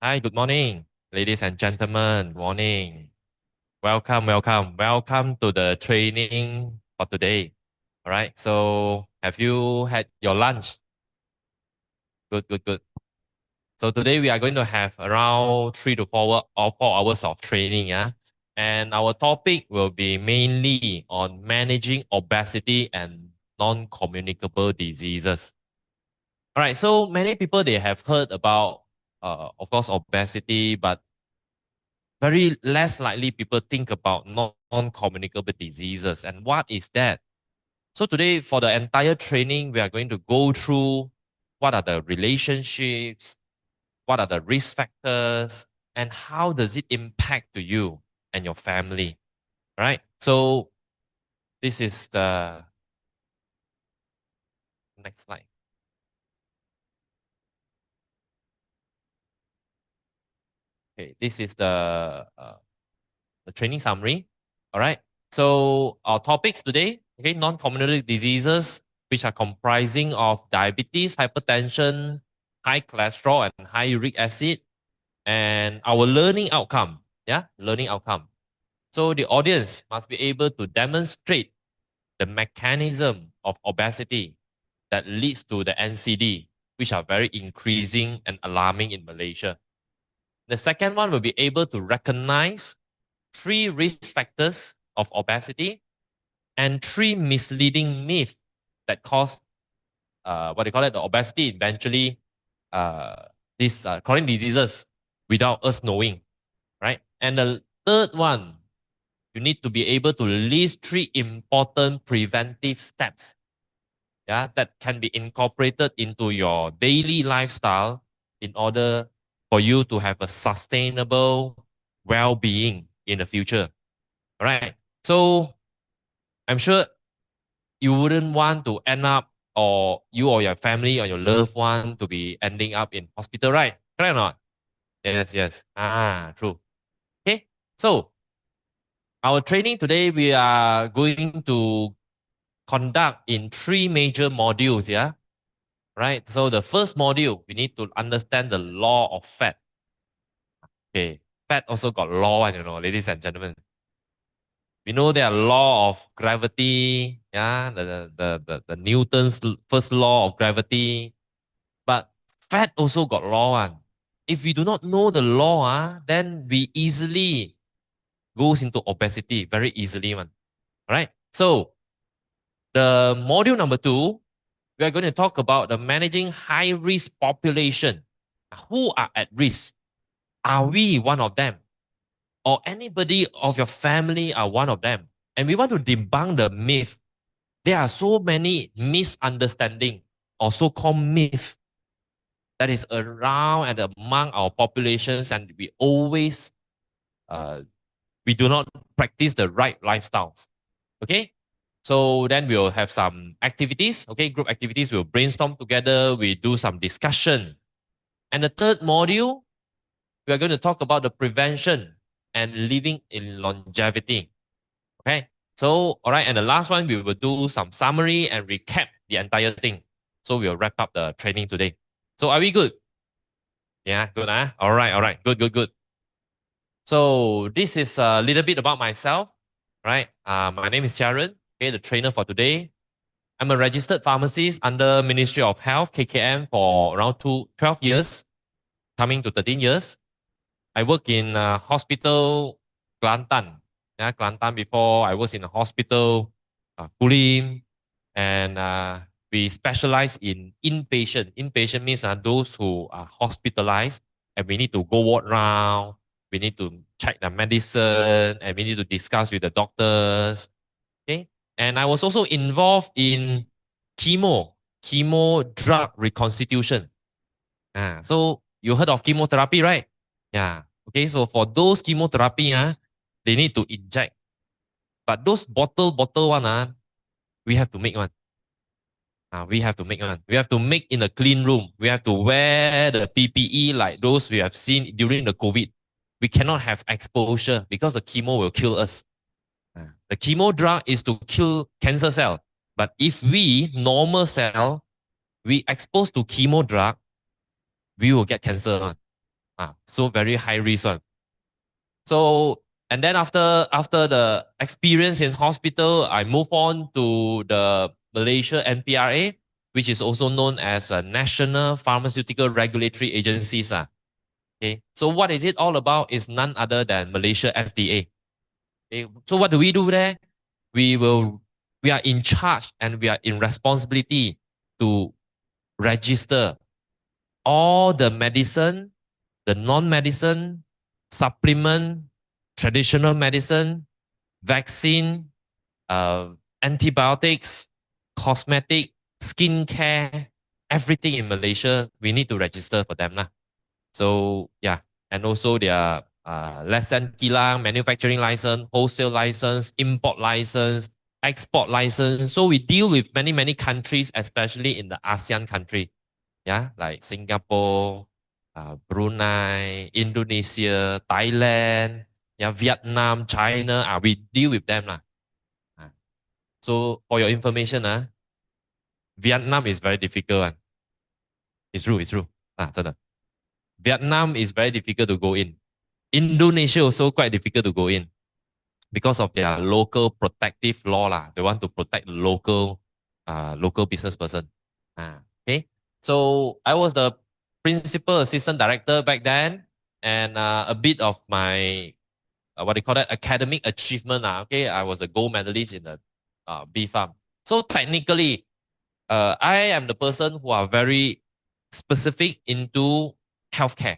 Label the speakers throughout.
Speaker 1: Hi, good morning, ladies and gentlemen. Morning. Welcome to the training for today. All right. So, have you had your lunch? Good. So today we are going to have around 3 to 4 hours of training. Yeah, and our topic will be mainly on managing obesity and non-communicable diseases. All right. So many people they have heard about, of course, obesity, but very less likely people think about non-communicable diseases. And what is that? So today, for the entire training, we are going to go through what are the relationships, what are the risk factors, and how does it impact to you and your family, right? So this is the next slide. Okay, this is the training summary. All right. So our topics today, okay, non-communicable diseases, which are comprising of diabetes, hypertension, high cholesterol, and high uric acid, and our learning outcome. Yeah, learning outcome. So the audience must be able to demonstrate the mechanism of obesity that leads to the NCD, which are very increasing and alarming in Malaysia. The second one will be able to recognize three risk factors of obesity and three misleading myths that cause what they call it, the obesity, eventually uh, these chronic diseases without us knowing, right? And the third one, you need to be able to list three important preventive steps, yeah, that can be incorporated into your daily lifestyle in order for you to have a sustainable well-being in the future. All right. So I'm sure you wouldn't want to end up, or you or your family or your loved one to be ending up in hospital, right? Correct or not? Yes. True. Okay. So our training today, we are going to conduct in three major modules. Yeah. Right. So the first module, we need to understand the law of fat. Okay. Fat also got law, and ladies and gentlemen. We know there are law of gravity, yeah, the Newton's first law of gravity, but fat also got law one. If we do not know the law, then we easily goes into obesity very easily one. All right. So the module number two, we are going to talk about the managing high risk population. Who are at risk? Are we one of them? Or anybody of your family are one of them? And we want to debunk the myth. There are so many misunderstanding or so-called myth that is around and among our populations, and uh, we do not practice the right lifestyles. Okay, so then we'll have some activities. Okay, group activities. We'll brainstorm together. We do some discussion, and the third module, we are going to talk about the prevention and living in longevity. Okay. So, all right. And the last one, we will do some summary and recap the entire thing. So we'll wrap up the training today. So are we good? Yeah, good. All right. Good. So this is a little bit about myself, right? My name is Sharon, okay, the trainer for today. I'm a registered pharmacist under Ministry of Health, KKM, for around 12 years, coming to 13 years. I work in hospital Kelantan. Yeah, Kelantan before I was in a hospital, Kulim, and we specialize in inpatient. Inpatient means those who are hospitalized, and we need to go ward round. We need to check the medicine, and we need to discuss with the doctors. Okay, and I was also involved in chemo drug reconstitution. So you heard of chemotherapy, right? Yeah. Okay, so for those chemotherapy, they need to inject. But those bottle one, we have to make one. We have to make one. We have to make in a clean room. We have to wear the PPE like those we have seen during the COVID. We cannot have exposure because the chemo will kill us. The chemo drug is to kill cancer cell. But if we, normal cell, we expose to chemo drug, we will get cancer. So very high risk one. So and then after the experience in hospital, I move on to the Malaysia NPRA, which is also known as a National Pharmaceutical Regulatory Agencies. Okay. So what is it all about? Is none other than Malaysia FDA. Okay. So what do we do there? We will we are in charge and we are in responsibility to register all the medicine, the non-medicine, supplement, traditional medicine, vaccine, uh, antibiotics, cosmetic, skincare, everything in Malaysia, we need to register for them. Lah. So yeah, and also their lesson kilang, manufacturing license, wholesale license, import license, export license. So we deal with many countries, especially in the ASEAN country. Yeah, like Singapore, Brunei, Indonesia, Thailand, yeah, Vietnam, China. We deal with them. Lah. So for your information, Vietnam is very difficult. It's true. 真的. Vietnam is very difficult to go in. Indonesia also quite difficult to go in because of their local protective law. Lah. They want to protect local business person. Okay. So I was the principal assistant director back then, and a bit of my what they call that academic achievement. Okay, I was a gold medalist in the B farm. So technically, I am the person who are very specific into healthcare.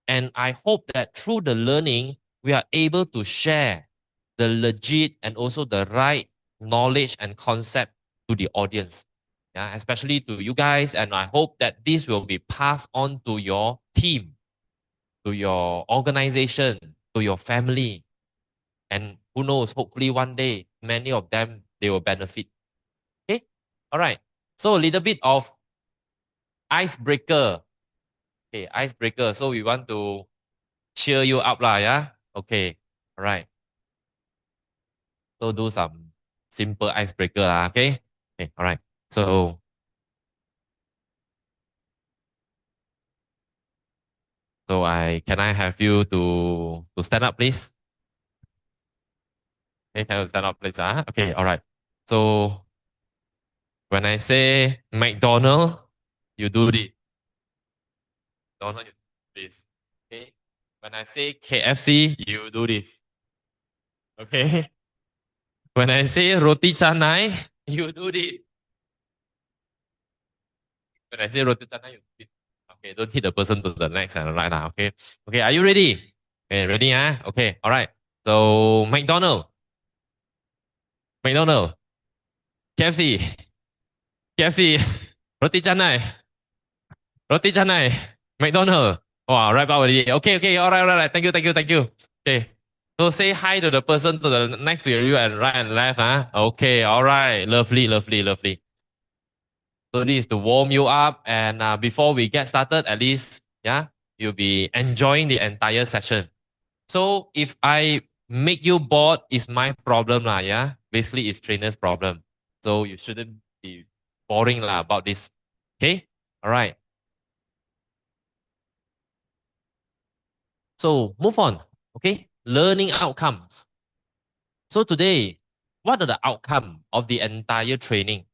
Speaker 1: And I hope that through the learning, we are able to share the legit and also the right knowledge and concept to the audience. Yeah, especially to you guys. And I hope that this will be passed on to your team, to your organization, to your family. And who knows, hopefully one day, many of them, they will benefit. Okay. All right. So a little bit of icebreaker. Okay, icebreaker. So we want to cheer you up lah, yeah? Okay, all right. So do some simple icebreaker lah, okay? Okay, all right. So can I have you to stand up, please? Okay, can you stand up, please? Okay, all right. So when I say McDonald, you do this. McDonald, you do this. Okay. When I say KFC, you do this. Okay. When I say roti canai, you do this. When I say roti canai, you do this. Okay, don't hit the person to the next and right now. Okay. Okay, are you ready? Okay, ready? Okay, all right. So McDonald, KFC, KFC, roti canai, roti canai, McDonald. Wow, right back already. Okay, okay, all right. Thank you. Okay. So say hi to the person to the next to you and right and left. Okay, all right. Lovely. So this is to warm you up. And before we get started, at least, yeah, you'll be enjoying the entire session. So if I make you bored, it's my problem lah, yeah. Basically, it's trainer's problem. So you shouldn't be boring lah about this. Okay, all right. So move on. Okay, learning outcomes. So today, what are the outcome of the entire training?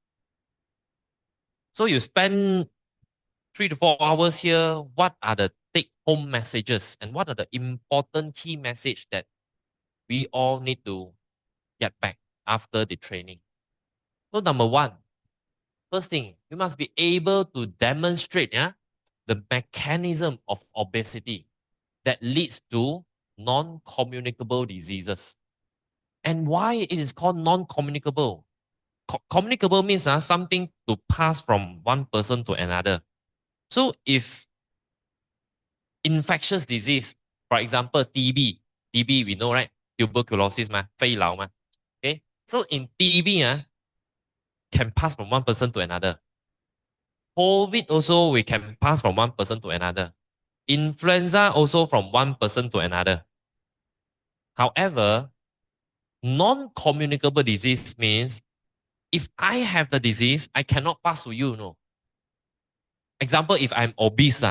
Speaker 1: So you spend 3 to 4 hours here. What are the take-home messages and what are the important key message that we all need to get back after the training? So number one, first thing, you must be able to demonstrate the mechanism of obesity that leads to non-communicable diseases. And why it is called non-communicable? Communicable means something to pass from one person to another. So if infectious disease, for example, TB we know, right? Tuberculosis, 肺痨 Okay, so in TB, can pass from one person to another. COVID also, we can pass from one person to another. Influenza also from one person to another. However, non-communicable disease means if I have the disease, I cannot pass to you, no. Example, if I'm obese,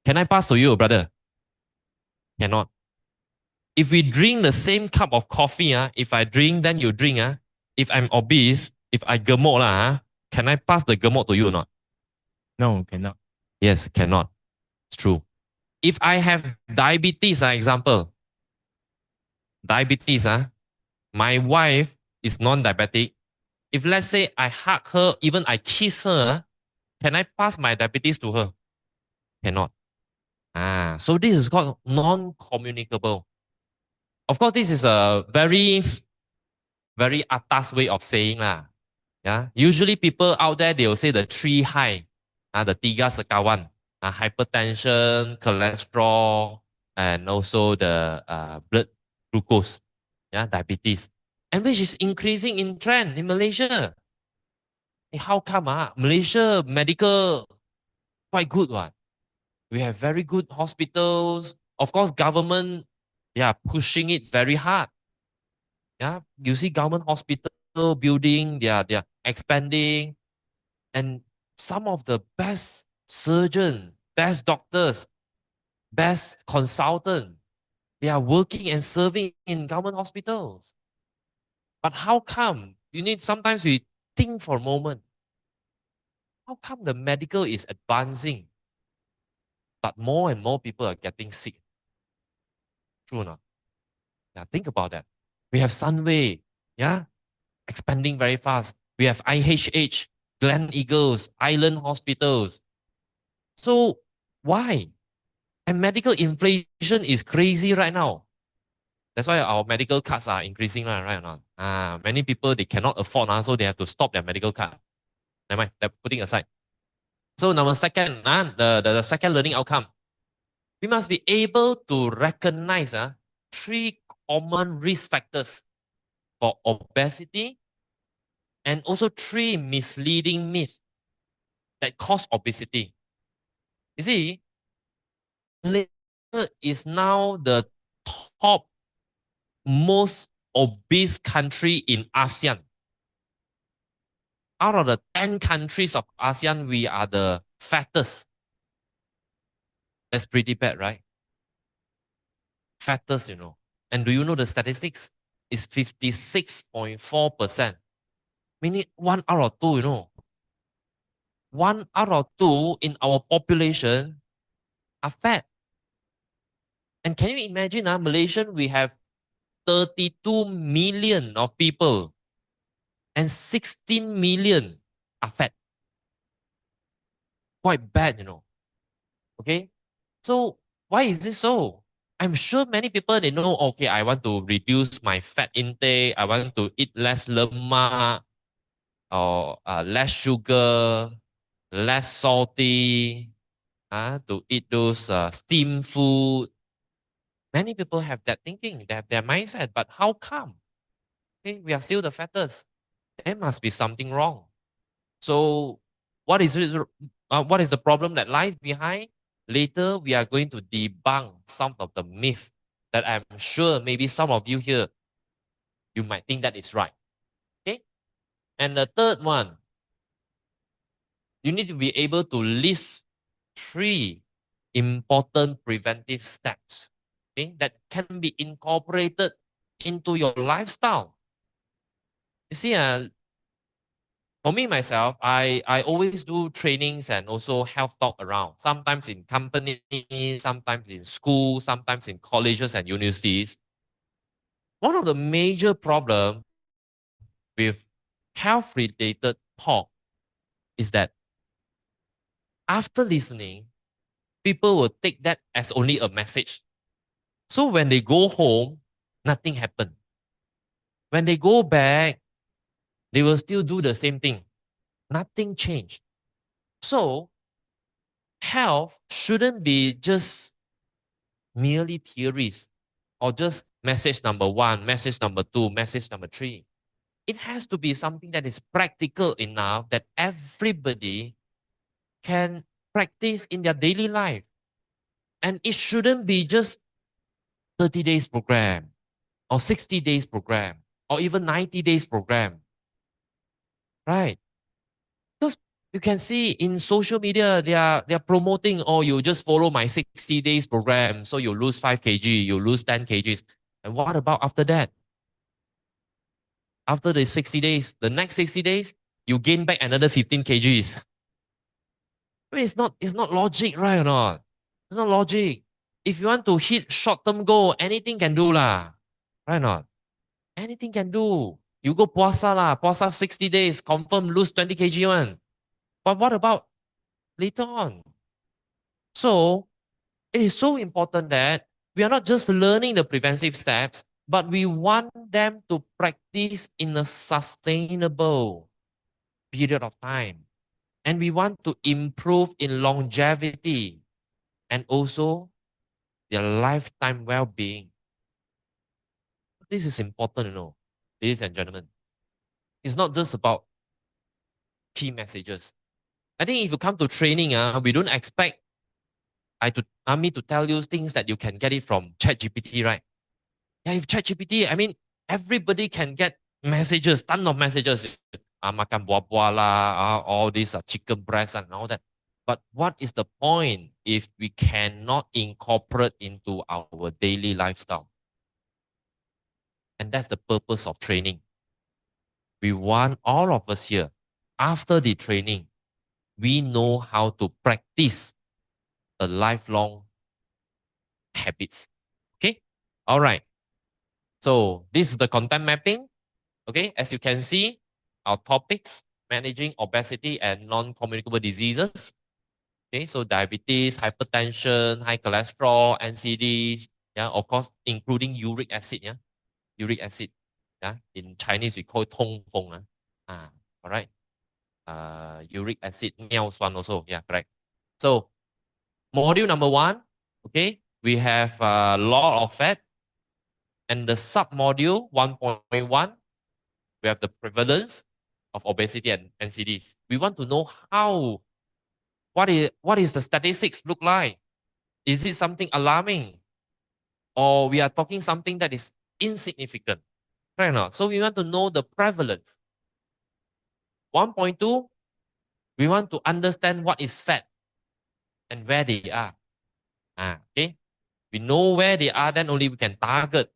Speaker 1: Can I pass to you, brother? Cannot. If we drink the same cup of coffee, if I drink, then you drink, if I'm obese, if I gemuk, can I pass the gemuk to you or not?
Speaker 2: No, cannot.
Speaker 1: Yes, cannot. It's true. If I have diabetes, example, diabetes, my wife is non-diabetic. If let's say I hug her, even I kiss her, can I pass my diabetes to her? Cannot. So this is called non-communicable. Of course, this is a very, very atas way of saying lah. Yeah. Usually people out there, they will say the three high, the tiga sekawan, hypertension, cholesterol, and also the blood glucose, yeah, diabetes, and which is increasing in trend in Malaysia. How come? Malaysia medical quite good one. We have very good hospitals. Of course, government, they are pushing it very hard. Yeah, you see government hospital building, they are expanding, and some of the best surgeon, best doctors, best consultant, they are working and serving in government hospitals. But how come? You need sometimes we think for a moment. How come the medical is advancing, but more and more people are getting sick? True or not? Yeah, think about that. We have Sunway, yeah, expanding very fast. We have IHH, Glen Eagles, Island Hospitals. So why? And medical inflation is crazy right now. That's why our medical cards are increasing right now. Many people they cannot afford, so they have to stop their medical card. Never mind, they're putting aside. So number second, the second learning outcome, we must be able to recognize three common risk factors for obesity and also three misleading myths that cause obesity. You see, Malaysia is now the top most obese country in ASEAN. Out of the 10 countries of ASEAN, we are the fattest. That's pretty bad, right? Fattest, you know. And do you know the statistics? It's 56.4%. Meaning 1 out of 2, you know. 1 out of 2 in our population are fat. And can you imagine, Malaysian, we have 32 million of people and 16 million are fat. Quite bad, you know. Okay. So why is this so? I'm sure many people they know, okay, I want to reduce my fat intake, I want to eat less lemak or less sugar, less salty, to eat those steamed food. Many people have that thinking, they have their mindset, but how come? Okay, we are still the fattest. There must be something wrong. So, what is the problem that lies behind? Later, we are going to debunk some of the myths that I'm sure maybe some of you here, you might think that is right. Okay. And the third one, you need to be able to list three important preventive steps, okay, that can be incorporated into your lifestyle. You see, for me myself, I always do trainings and also health talk around. Sometimes in companies, sometimes in schools, sometimes in colleges and universities. One of the major problems with health related talk is that after listening, people will take that as only a message. So when they go home, nothing happened. When they go back, they will still do the same thing. Nothing changed. So health shouldn't be just merely theories or just message number one, message number two, message number three. It has to be something that is practical enough that everybody can practice in their daily life. And it shouldn't be just 30 days program or 60 days program or even 90 days program. Right? Because You can see in social media, they are promoting, oh, you just follow my 60 days program. So you lose 5 kg, you lose 10 kgs. And what about after that? After the 60 days, the next 60 days, you gain back another 15 kgs. I mean, it's not logic, right or not? It's not logic. If you want to hit short-term goal, anything can do lah. Right or not? Anything can do. You go puasa lah, puasa 60 days, confirm lose 20 kg one. But what about later on? So it is so important that we are not just learning the preventive steps, but we want them to practice in a sustainable period of time. And we want to improve in longevity and also their lifetime well-being. This is important, ladies and gentlemen. It's not just about key messages. I think if you come to training, we don't expect me to tell you things that you can get it from ChatGPT, right? Yeah, if ChatGPT, I mean, everybody can get messages, ton of messages. Makan buah-buah lah, all these chicken breast and all that. But what is the point if we cannot incorporate into our daily lifestyle? And that's the purpose of training. We want all of us here, after the training, we know how to practice a lifelong habits. Okay? All right. So this is the content mapping. Okay, as you can see, our topics, managing obesity and non-communicable diseases. Okay, so diabetes, hypertension, high cholesterol, NCDs, yeah, of course, including uric acid, yeah, uric acid, yeah, in Chinese we call it 痛风, all right, uric acid, 尿酸 also, yeah, correct. So module number 1, okay, we have law of fat, and the sub-module 1.1, we have the prevalence of obesity and NCDs. We want to know what is the statistics look like? Is it something alarming? Or we are talking something that is insignificant? Right or not? So we want to know the prevalence. 1.2, we want to understand what is fat and where they are. Okay. We know where they are, then only we can target.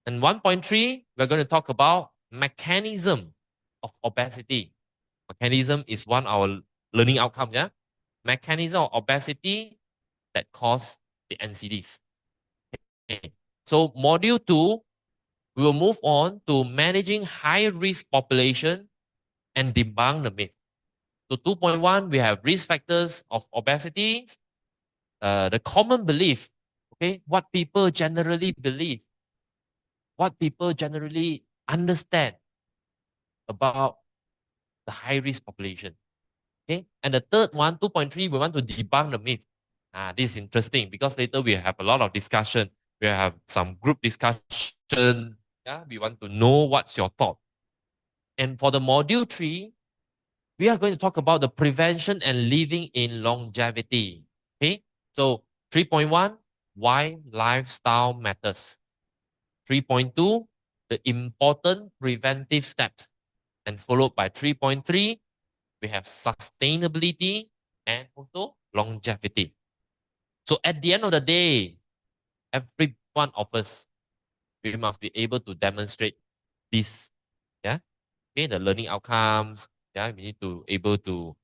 Speaker 1: And 1.3, we're going to talk about mechanism of obesity. Mechanism is one of our learning outcomes, yeah? Mechanism of obesity that cause the NCDs. Okay. So module 2, we will move on to managing high-risk population and debunk the myth. So 2.1, we have risk factors of obesity, the common belief, okay, what people generally believe, what people generally understand about the high-risk population. Okay, and the third one, 2.3, we want to debunk the myth. This is interesting because later we have a lot of discussion. We have some group discussion. Yeah, we want to know what's your thought. And for the module 3, we are going to talk about the prevention and living in longevity. Okay, so 3.1, why lifestyle matters. 3.2, the important preventive steps. And followed by 3.3, we have sustainability and also longevity. So at the end of the day, every one of us, we must be able to demonstrate this. Yeah. Okay, the learning outcomes. Yeah, we need to able to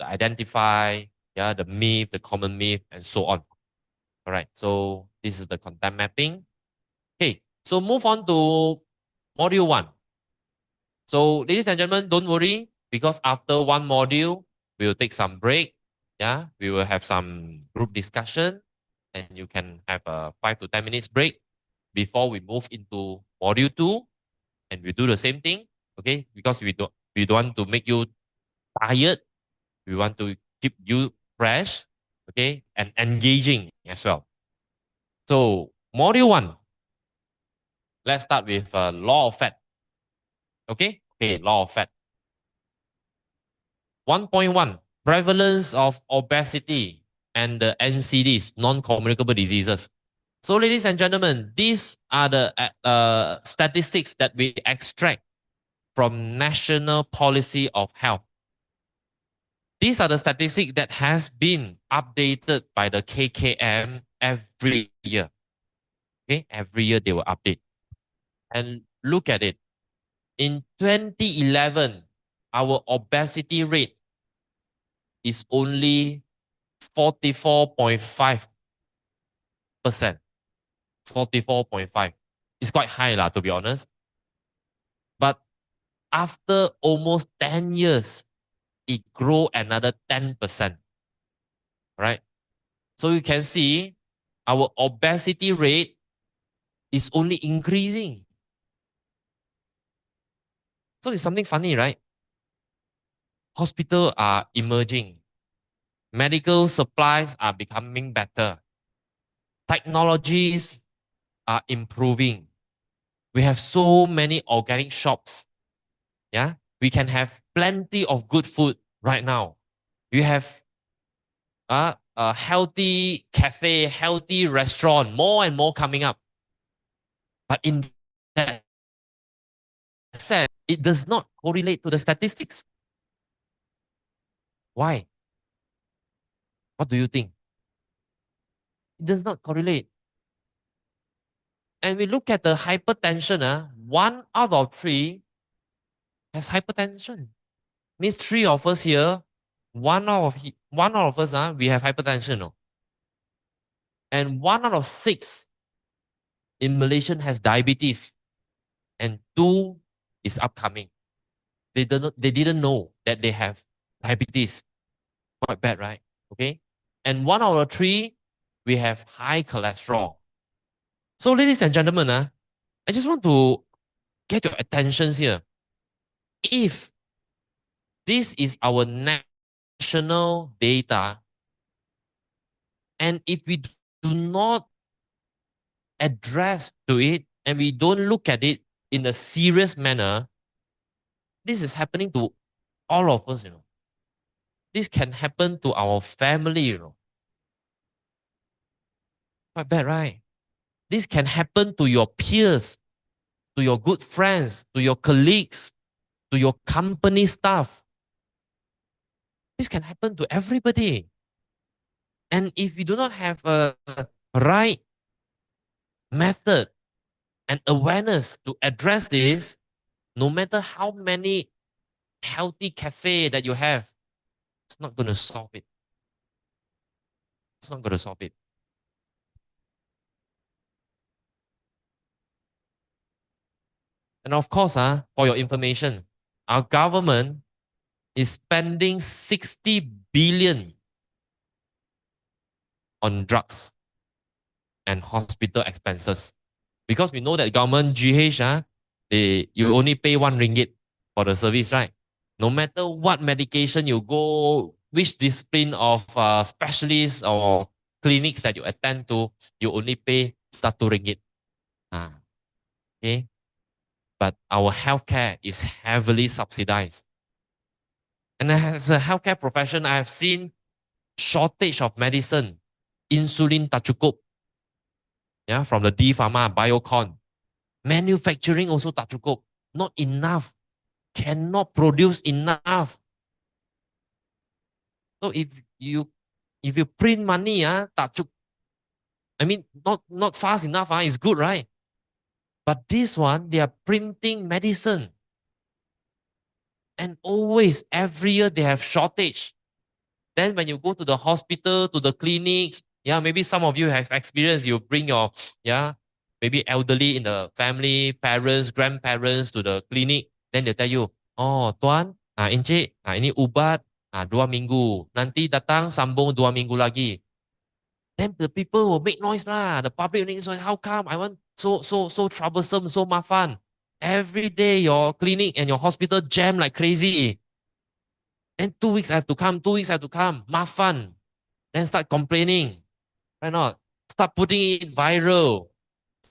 Speaker 1: identify, yeah, the myth, the common myth, and so on. All right. So this is the content mapping. Okay. So move on to module 1. So ladies and gentlemen, don't worry, because after one module, we will take some break. Yeah, we will have some group discussion, and you can have a 5 to 10 minutes break before we move into module 2, and we do the same thing. Okay, because we don't want to make you tired. We want to keep you fresh. Okay, and engaging as well. So module 1, let's start with law of fat. Okay, law of fat. 1.1, prevalence of obesity and the NCDs, non-communicable diseases. So ladies and gentlemen, these are the statistics that we extract from National Policy of Health. These are the statistics that has been updated by the KKM every year. Okay, every year they will update. And look at it. In 2011, our obesity rate is only 44.5%. 44.5. It's quite high, lah, to be honest. But after almost 10 years, it grew another 10%. Right? So you can see our obesity rate is only increasing. So it's something funny, right? Hospitals are emerging. Medical supplies are becoming better. Technologies are improving. We have so many organic shops. Yeah, we can have plenty of good food right now. We have a healthy cafe, healthy restaurant, more and more coming up. But in that sense, it does not correlate to the statistics. Why? What do you think? It does not correlate. And we look at the hypertension, 1 out of 3 has hypertension. Means 3 of us here, one out of us, we have hypertension. No? And 1 out of 6 in Malaysia has diabetes. And 2 is upcoming. They didn't know that they have diabetes. Quite bad, right? Okay. And 1 out of 3, we have high cholesterol. So, ladies and gentlemen, I just want to get your attentions here. If this is our national data, and if we do not address to it and we don't look at it in a serious manner, this is happening to all of us, This can happen to our family, Quite bad, right? This can happen to your peers, to your good friends, to your colleagues, to your company staff. This can happen to everybody. And if we do not have a right method and awareness to address this, no matter how many healthy cafe that you have, it's not going to solve it. It's not going to solve it. And of course, for your information, our government is spending 60 billion on drugs and hospital expenses. Because we know that government GH, you only pay RM1 for the service, right? No matter what medication you go, which discipline of specialists or clinics that you attend to, you only pay RM1. Okay. But our healthcare is heavily subsidized. And as a healthcare profession, I have seen shortage of medicine, insulin tak cukup, from the D Pharma, Biocon. Manufacturing also tak cukup, not enough, cannot produce enough. So if you print money, tak cukup. I mean, not fast enough, it's good, right? But this one, they are printing medicine. And always, every year, they have shortage. Then when you go to the hospital, to the clinics, maybe some of you have experience, you bring your, maybe elderly in the family, parents, grandparents to the clinic. Then they tell you, oh, Tuan, Encik, ini ubat 2 minggu. Nanti datang sambung 2 minggu lagi. Then the people will make noise lah. The public will make noise. How come? I want so troublesome, so mafan. Every day your clinic and your hospital jam like crazy. Then 2 weeks I have to come, 2 weeks I have to come. Mafan. Then start complaining. Why not? Start putting it viral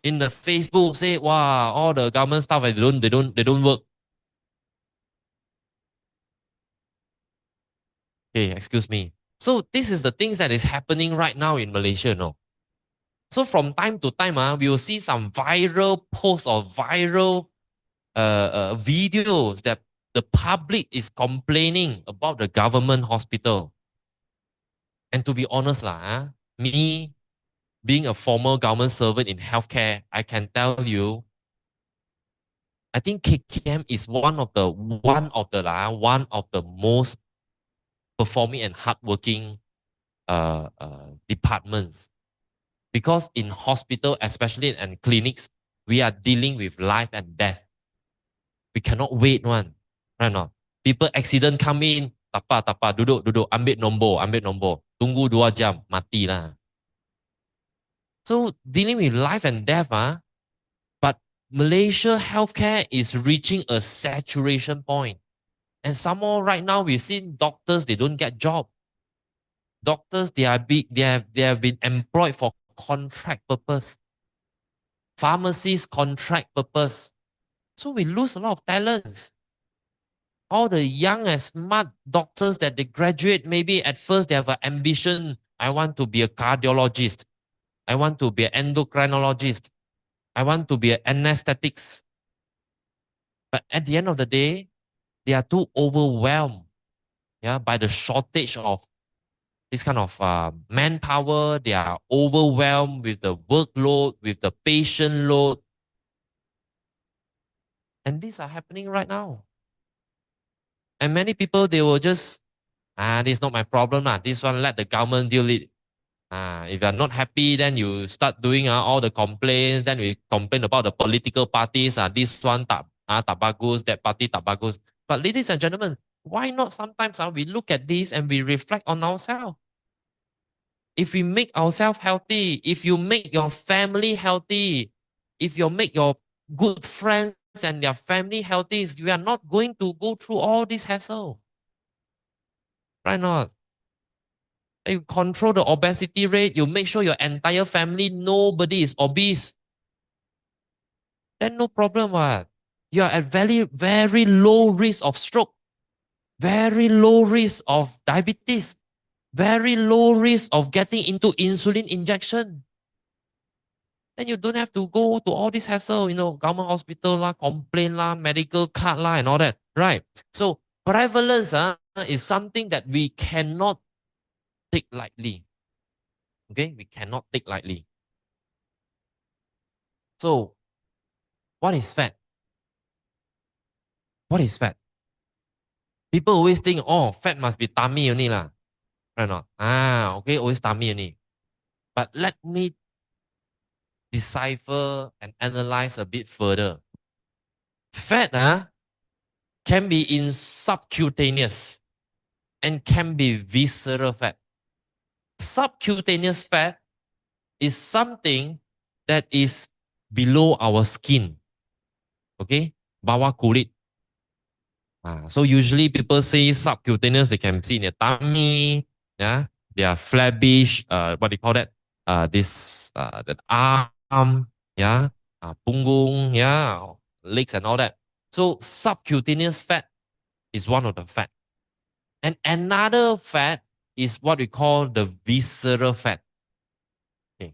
Speaker 1: in the Facebook. Say, wow, all the government stuff they don't work. Okay, excuse me. So this is the things that is happening right now in Malaysia, no? So from time to time, we will see some viral posts or viral videos that the public is complaining about the government hospital. And to be honest, me being a former government servant in healthcare, I can tell you, I think KKM is one of the most performing and hardworking departments, because in hospital, especially in clinics, we are dealing with life and death. We cannot wait one, right? Not people accident come in, tapa duduk duduk ambil nombor, tunggu 2 jam mati lah. So dealing with life and death, but Malaysia healthcare is reaching a saturation point. And some more right now, we've seen doctors, they don't get job. Doctors, they have been employed for contract purpose. Pharmacies, contract purpose. So we lose a lot of talents. All the young and smart doctors that they graduate, maybe at first they have an ambition. I want to be a cardiologist. I want to be an endocrinologist. I want to be an anesthetics. But at the end of the day, they are too overwhelmed, by the shortage of this kind of manpower. They are overwhelmed with the workload, with the patient load. And these are happening right now. And many people, they will just, this is not my problem. This one, let the government deal it. If you're not happy, then you start doing all the complaints. Then we complain about the political parties. This one tak bagus, that party tak bagus. But ladies and gentlemen, why not sometimes we look at this and we reflect on ourselves? If we make ourselves healthy, if you make your family healthy, if you make your good friends and their family healthy, you are not going to go through all this hassle. Right not? You control the obesity rate, you make sure your entire family, nobody is obese. Then no problem. You are at very, very low risk of stroke, very low risk of diabetes, very low risk of getting into insulin injection. Then you don't have to go to all this hassle, government hospital complain medical card and all that, right? So prevalence is something that we cannot take lightly. Okay, we cannot take lightly. So, what is fat? What is fat? People always think, oh, fat must be tummy only lah. Right or not? Okay, always tummy only. But let me decipher and analyze a bit further. Fat can be in subcutaneous and can be visceral fat. Subcutaneous fat is something that is below our skin. Okay? Bawah kulit. So usually people say subcutaneous, they can see in their tummy, they are flabbish, what do you call that? That arm, punggung, legs and all that. So subcutaneous fat is one of the fat. And another fat is what we call the visceral fat. Okay.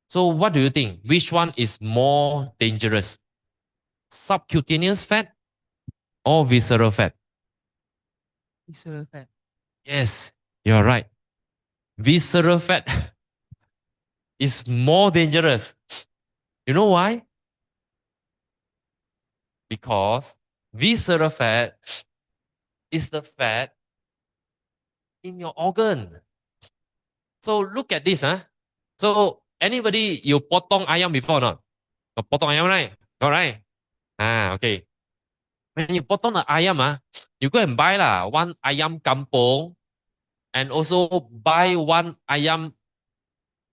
Speaker 1: So what do you think? Which one is more dangerous? Subcutaneous fat or visceral fat? Visceral fat. Yes, you're right. Visceral fat is more dangerous. You know why? Because visceral fat is the fat in your organ. So look at this. So anybody, you potong ayam before or not? You potong ayam, right? All right. Okay. When you potong the ayam, you go and buy one ayam kampung and also buy one ayam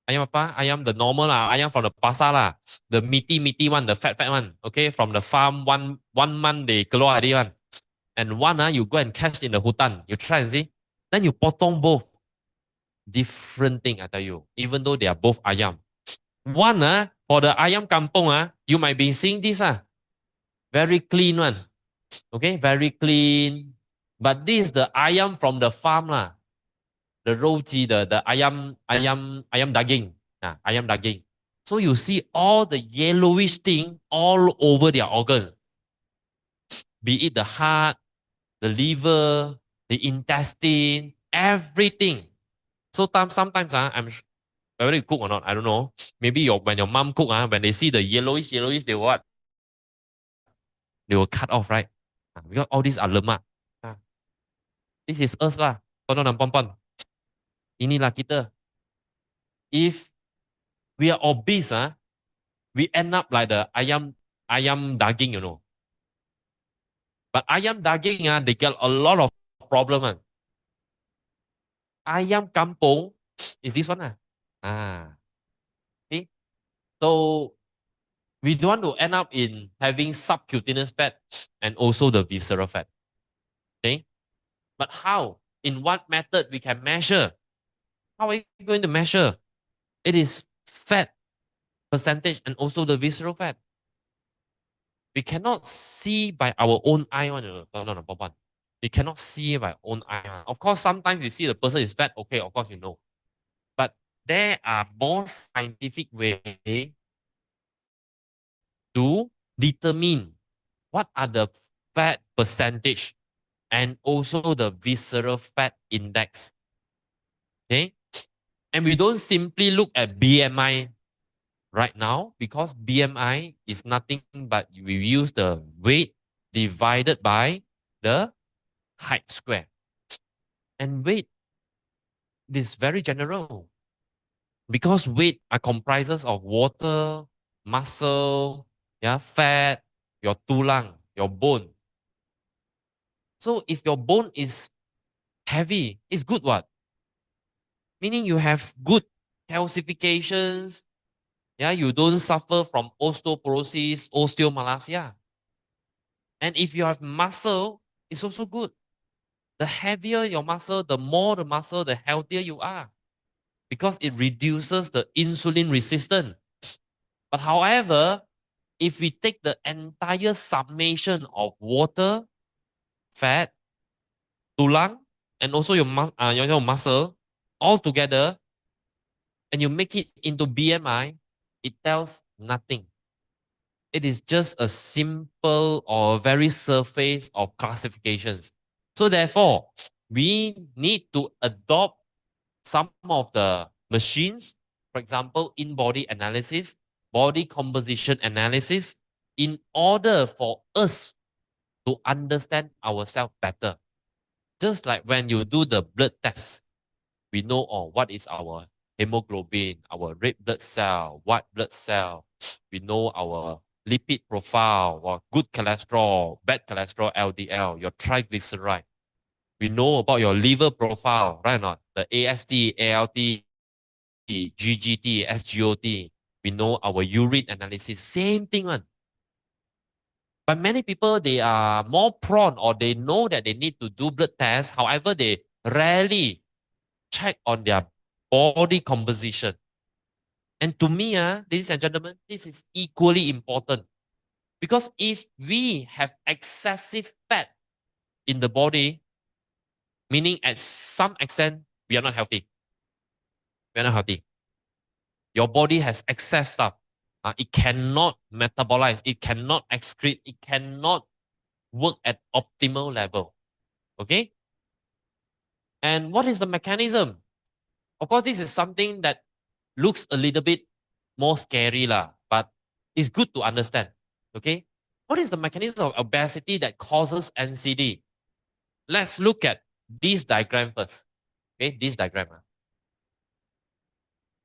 Speaker 1: apa? Ayam the normal ayam from the pasar the meaty one, the fat one. Okay, from the farm, one month they keluar already one. And one you go and catch in the hutan. You try and see. Then you potong both. Different thing, I tell you. Even though they are both ayam. One for the ayam kampung you might be seeing this very clean one. Okay, very clean. But this is the ayam from the farm the roji, the ayam daging, ayam daging. So you see all the yellowish thing all over their organ. be it the heart, the liver, the intestine, everything. So sometimes whether you cook or not, I don't know. Maybe when your mom cook, when they see the yellowish, they what? They will cut off, right? Because all these are lemak. Ah, This is us lah. Tonon dan pompon. Inilah kita. If we are obese, we end up like the ayam daging, you know. But ayam daging, they get a lot of problem. Ayam kampung is this one. Okay. So we don't want to end up in having subcutaneous fat and also the visceral fat. Okay. But how? In what method we can measure? How are you going to measure? It is fat percentage and also the visceral fat. We cannot see by our own eye. We cannot see by own eye. Of course, sometimes you see the person is fat. Okay, of course you know. But there are more scientific ways to determine what are the fat percentage and also the visceral fat index. Okay? And we don't simply look at BMI right now because BMI is nothing but we use the weight divided by the height square. And weight is very general because weight comprises of water, muscle, fat, your tulang, your bone. So if your bone is heavy, it's good what? Meaning you have good calcifications. Yeah, you don't suffer from osteoporosis, osteomalacia. And if you have muscle, it's also good. The heavier your muscle, the more the muscle, the healthier you are. Because it reduces the insulin resistance. But however, if we take the entire summation of water, fat, tulang, and also your muscle all together, and you make it into BMI, it tells nothing. It is just a simple or very surface of classifications. So therefore, we need to adopt some of the machines, for example, in-body analysis, body composition analysis, in order for us to understand ourselves better. Just like when you do the blood test, we know what is our hemoglobin, our red blood cell, white blood cell. We know our lipid profile, or good cholesterol, bad cholesterol, LDL, your triglyceride. We know about your liver profile, right or not? The AST, ALT, GGT, SGOT. We know our urine analysis. Same thing, man. But many people, they are more prone or they know that they need to do blood tests. However, they rarely check on their body composition. And to me, ladies and gentlemen, this is equally important. Because if we have excessive fat in the body, meaning at some extent, we are not healthy. We are not healthy. Your body has excess stuff. It cannot metabolize. It cannot excrete. It cannot work at optimal level. Okay? And what is the mechanism? Of course, this is something that looks a little bit more scary, but it's good to understand. Okay? What is the mechanism of obesity that causes NCD? Let's look at this diagram first. Okay, this diagram.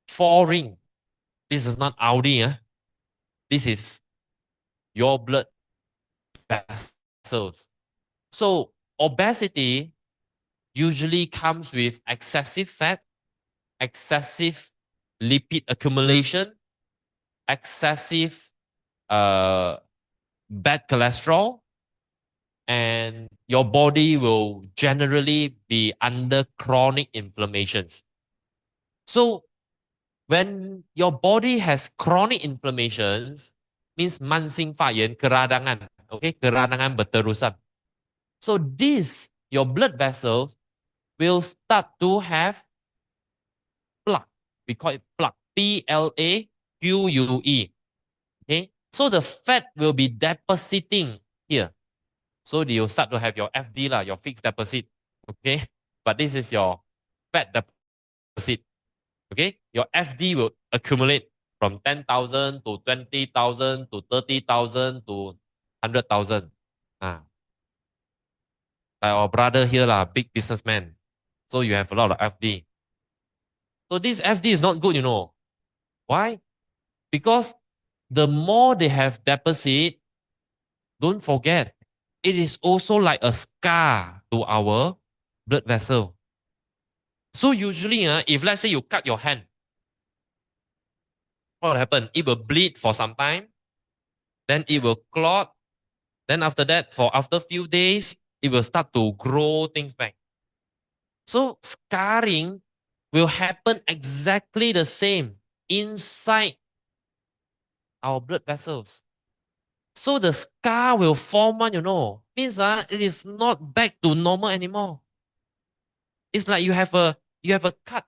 Speaker 1: 4-ring. This is not Audi. This is your blood vessels. So obesity usually comes with excessive fat, excessive lipid accumulation, excessive bad cholesterol, and your body will generally be under chronic inflammations. So when your body has chronic inflammations, means mansing fayan, keradangan, okay, keradangan berterusan. So this, your blood vessels will start to have plaque. We call it plaque, Plaque. Okay, so the fat will be depositing here. So you'll start to have your FD, your fixed deposit. Okay. But this is your fat deposit. Okay. Your FD will accumulate from 10,000 to 20,000 to 30,000 to 100,000. Ah, like our brother here, big businessman. So you have a lot of FD. So this FD is not good, you know. Why? Because the more they have deposit, don't forget, it is also like a scar to our blood vessel. So usually, if let's say you cut your hand, what will happen? It will bleed for some time, then it will clot. Then after that, for after few days, it will start to grow things back. So scarring will happen exactly the same inside our blood vessels. So the scar will form one, means it is not back to normal anymore. It's like you have a cut.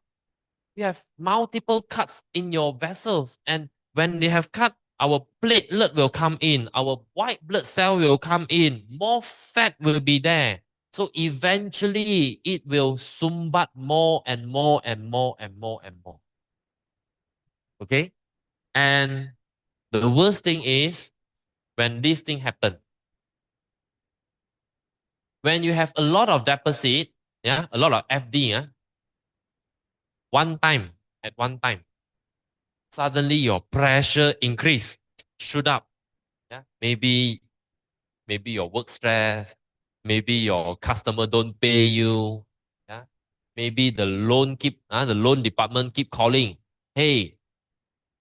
Speaker 1: You have multiple cuts in your vessels, and when they have cut, our platelet will come in, our white blood cell will come in, more fat will be there. So eventually it will sumbat more and more and more and more and more. Okay? And the worst thing is when this thing happen, when you have a lot of deposit, yeah, a lot of FD, at one time, suddenly your pressure increase, shoot up. Yeah, maybe your work stress, maybe your customer don't pay you. Yeah, maybe the loan department keep calling. Hey,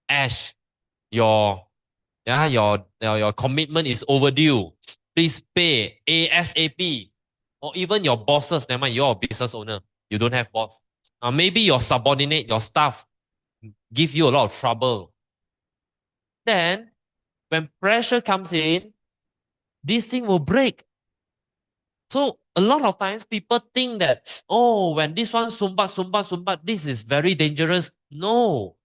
Speaker 1: Ash, your your commitment is overdue. Please pay ASAP. Or even your bosses, never mind, you're a business owner. You don't have boss. Maybe your subordinate, your staff, give you a lot of trouble. Then, when pressure comes in, this thing will break. So a lot of times people think that, oh, when this one sumbat, this is very dangerous. No,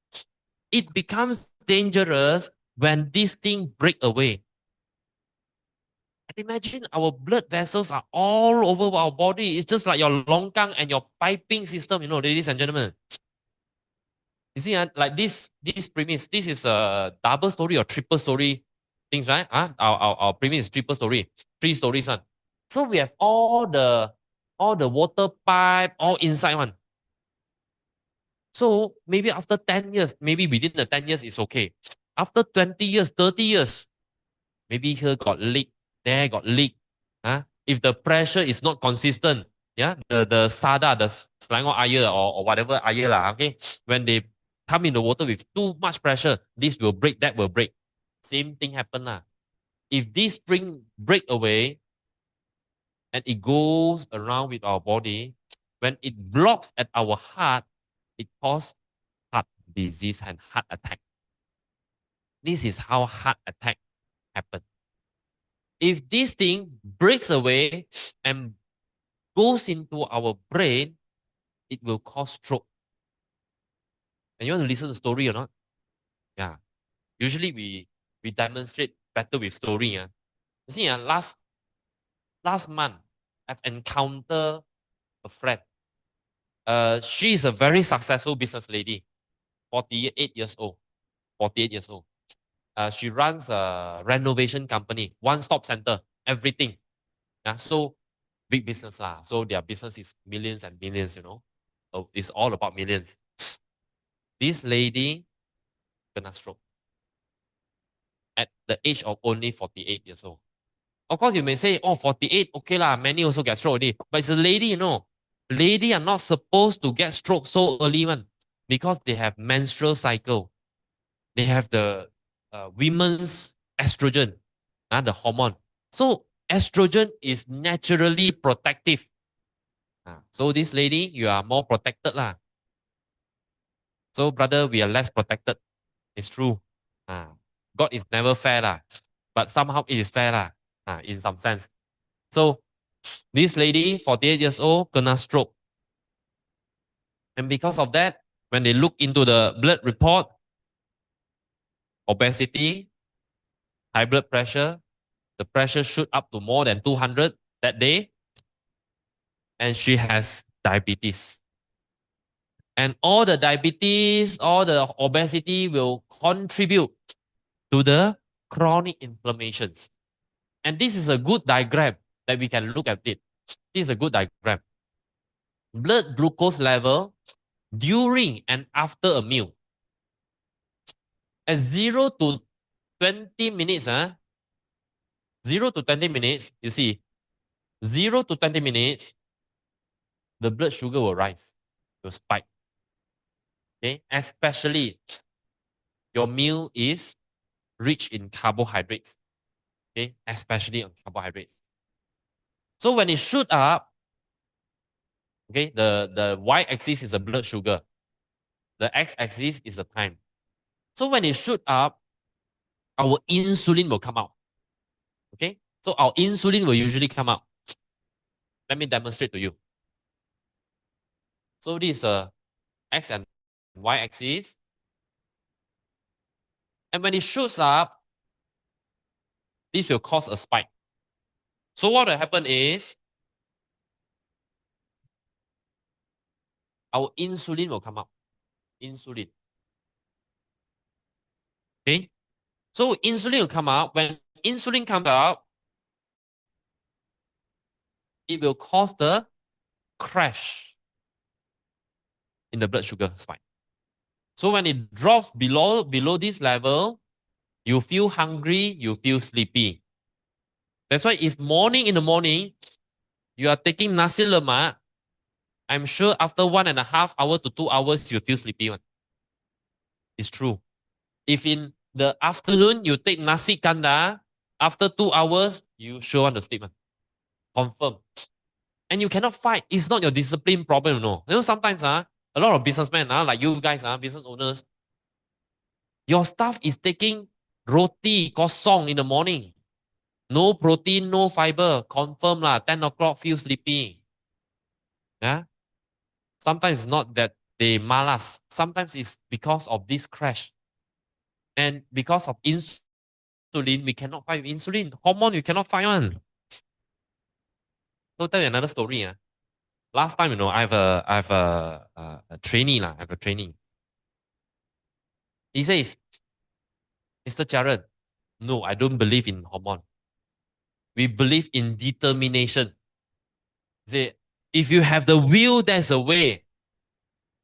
Speaker 1: it becomes dangerous when this thing break away. And imagine our blood vessels are all over our body. It's just like your longkang and your piping system, ladies and gentlemen. You see, like this premise, this is a double story or triple story things, right? Our premise is triple story, 3 stories one. So we have all the water pipe all inside one. So maybe after 10 years, maybe within the 10 years it's okay. After 20 years, 30 years, maybe here got leak, there got leak. If the pressure is not consistent, yeah, the SADA, the Selangor air or whatever air okay, when they come in the water with too much pressure, this will break, that will break. Same thing happen If this spring break away and it goes around with our body, when it blocks at our heart, it causes heart disease and heart attack. This is how heart attack happen. If this thing breaks away and goes into our brain, it will cause stroke. And you want to listen to the story or not? Yeah. Usually we demonstrate better with story. You see, last month I've encountered a friend. She is a very successful business lady, 48 years old. 48 years old. She runs a renovation company, one-stop center, everything. Yeah, so big business lah. So their business is millions and millions, So it's all about millions. This lady kena stroke at the age of only 48 years old. Of course, you may say, oh, 48, okay lah, many also get stroke already. But it's a lady, Lady are not supposed to get stroke so early one because they have menstrual cycle. They have the women's estrogen, the hormone. So estrogen is naturally protective. So this lady, you are more protected lah. So brother, we are less protected. It's true. God is never fair lah, but somehow it is fair lah, in some sense. So this lady, 48 years old, kena stroke. And because of that, when they look into the blood report, obesity, high blood pressure, the pressure shoot up to more than 200 that day, and she has diabetes. And all the diabetes, all the obesity will contribute to the chronic inflammations. And this is a good diagram that we can look at it. This is a good diagram. Blood glucose level during and after a meal. At 0 to 20 minutes, 0 to 20 minutes, you see, 0 to 20 minutes, the blood sugar will rise, will spike. Okay, especially your meal is rich in carbohydrates. Okay, especially on carbohydrates. So when it shoot up, okay, the y-axis is the blood sugar. The x-axis is the time. So when it shoot up, our insulin will come out. Okay, so our insulin will usually come out. Let me demonstrate to you. So this is a x and y-axis. And when it shoots up, this will cause a spike. So what will happen is our insulin will come up. Insulin. Okay. So insulin will come out. When insulin comes out, it will cause the crash in the blood sugar spike. So when it drops below this level, you feel hungry, you feel sleepy. That's why if in the morning, you are taking nasi lemak, I'm sure after 1.5 hours to 2 hours, you feel sleepy. It's true. If in the afternoon, you take nasi kanda, after 2 hours, you sure want to sleep. Confirm. And you cannot fight. It's not your discipline problem, no. You know, sometimes a lot of businessmen, like you guys, business owners, your staff is taking roti kosong in the morning. No protein, no fiber. Confirm lah. 10 o'clock, feel sleepy. Yeah. Sometimes it's not that they malas. Sometimes it's because of this crash. And because of insulin, we cannot fight with insulin. Hormone, you cannot fight one. So I'll tell you another story. Last time, I have a trainee. I have a trainee. He says, Mr. Charan, no, I don't believe in hormone. We believe in determination. He said, if you have the will, there's a way.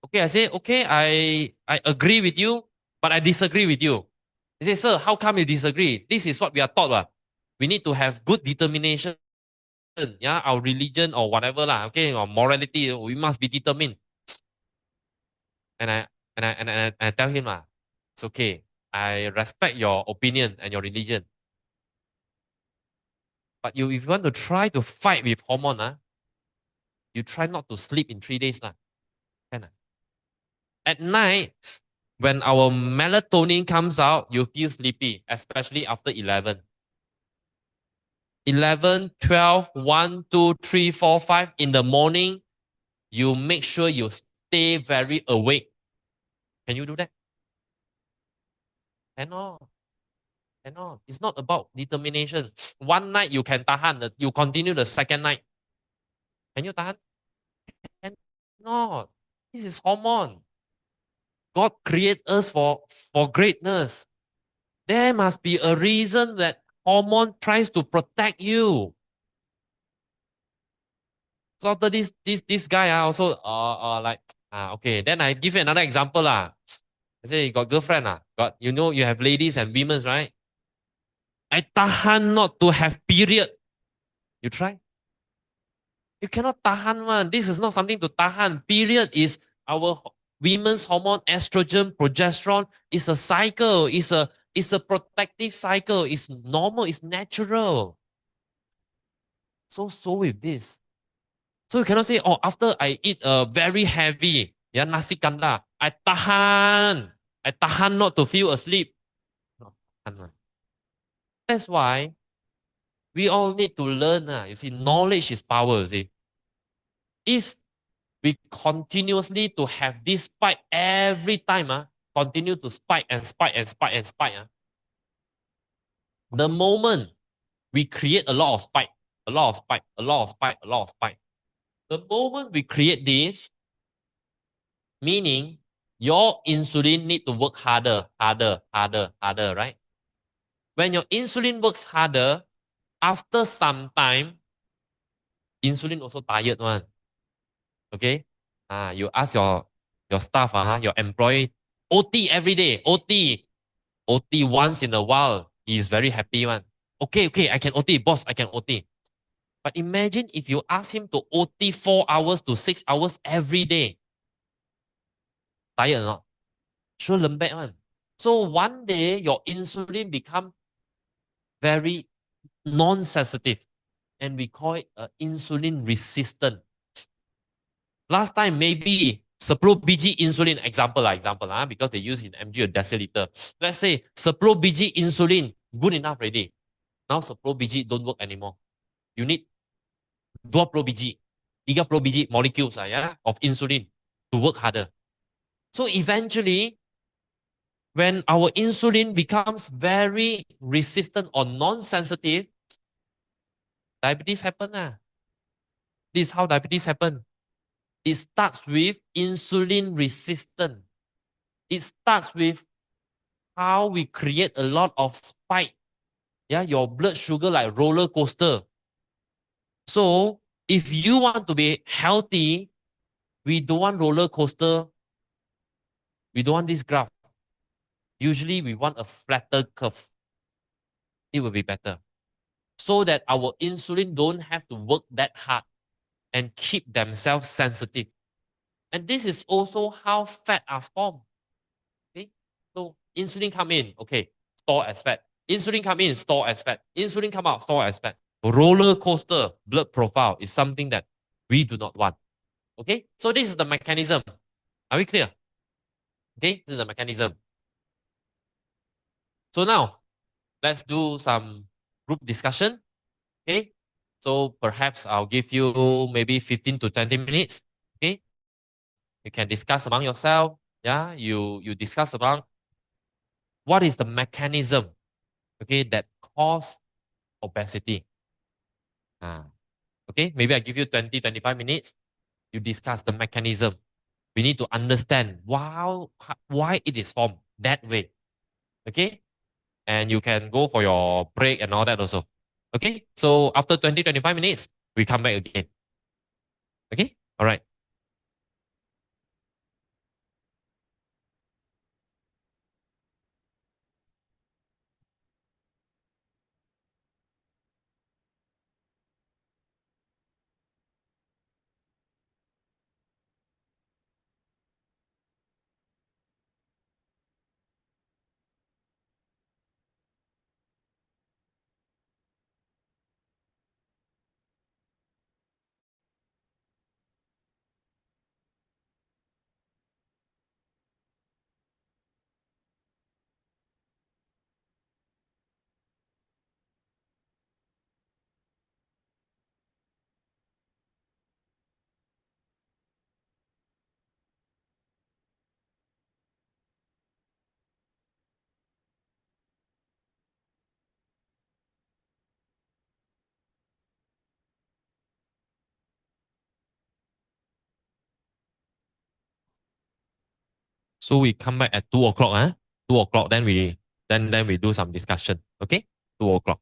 Speaker 1: Okay, I say, okay, I agree with you, but I disagree with you. He said, sir, how come you disagree? This is what we are taught. We need to have good determination. Yeah, our religion or whatever lah, okay, or morality, we must be determined. And I tell him it's okay. I respect your opinion and your religion. But if you want to try to fight with hormone, you try not to sleep in 3 days. Can. At night, when our melatonin comes out, you feel sleepy, especially after 11. 11, 12, 1, 2, 3, 4, 5 in the morning, you make sure you stay very awake. Can you do that? Cannot. Cannot. It's not about determination. One night you can tahan, you continue the second night. Can you tahan? Cannot. This is hormone. God created us for greatness. There must be a reason that hormone tries to protect you. So after this guy also like okay, then I give you another example I say you got girlfriend got you have ladies and women's, right? I tahan not to have period. You try? You cannot tahan one. This is not something to tahan. Period is our women's hormone, estrogen, progesterone. It's a cycle. It's a protective cycle. It's normal. It's natural. So with this. So you cannot say, oh, after I eat very heavy, nasi kanda, I tahan not to feel asleep. No, that's why we all need to learn. You see, knowledge is power. You see, if we continuously to have this spike every time, continue to spike and spike and spike and spike. The moment we create a lot of spike, a lot of spike, a lot of spike, a lot of spike. The moment we create this, meaning your insulin need to work harder, harder, harder, harder, right? When your insulin works harder, after some time, insulin also tired one. Okay? You ask your staff, your employee, OT every day, OT. OT once in a while, he is very happy one. Okay, okay, I can OT, boss, I can OT. But imagine if you ask him to OT 4 hours to 6 hours every day. Tired or not? Sure lembek one. So one day your insulin become very non-sensitive, and we call it insulin resistant. Last time maybe 10 biji insulin example because they use in mg a deciliter. Let's say 10 biji insulin good enough already. Now 10 biji don't work anymore. You need 20 biji, 30 biji molecules of insulin to work harder. So eventually, when our insulin becomes very resistant or non-sensitive, diabetes happen. This is how diabetes happen. It starts with insulin resistant. It starts with how we create a lot of spike. Yeah, your blood sugar like roller coaster. So if you want to be healthy, we don't want roller coaster. We don't want this graph. Usually we want a flatter curve. It will be better. So that our insulin don't have to work that hard and keep themselves sensitive. And this is also how fat are formed. Okay? So insulin come in, okay, store as fat. Insulin come in, store as fat. Insulin come out, store as fat. Roller coaster blood profile is something that we do not want. Okay, so this is the mechanism. Are we clear? Okay, this is the mechanism. So now let's do some group discussion. Okay, so perhaps I'll give you maybe 15 to 20 minutes. Okay, you can discuss among yourself. Yeah, you discuss about what is the mechanism, okay, that cause obesity. Uh, okay, maybe I give you 20, 25 minutes. You discuss the mechanism. We need to understand why it is formed that way. Okay, and you can go for your break and all that also. Okay, so after 20, 25 minutes, we come back again. Okay, all right. So we come back at 2 o'clock, 2 o'clock, then we do some discussion. Okay? 2 o'clock.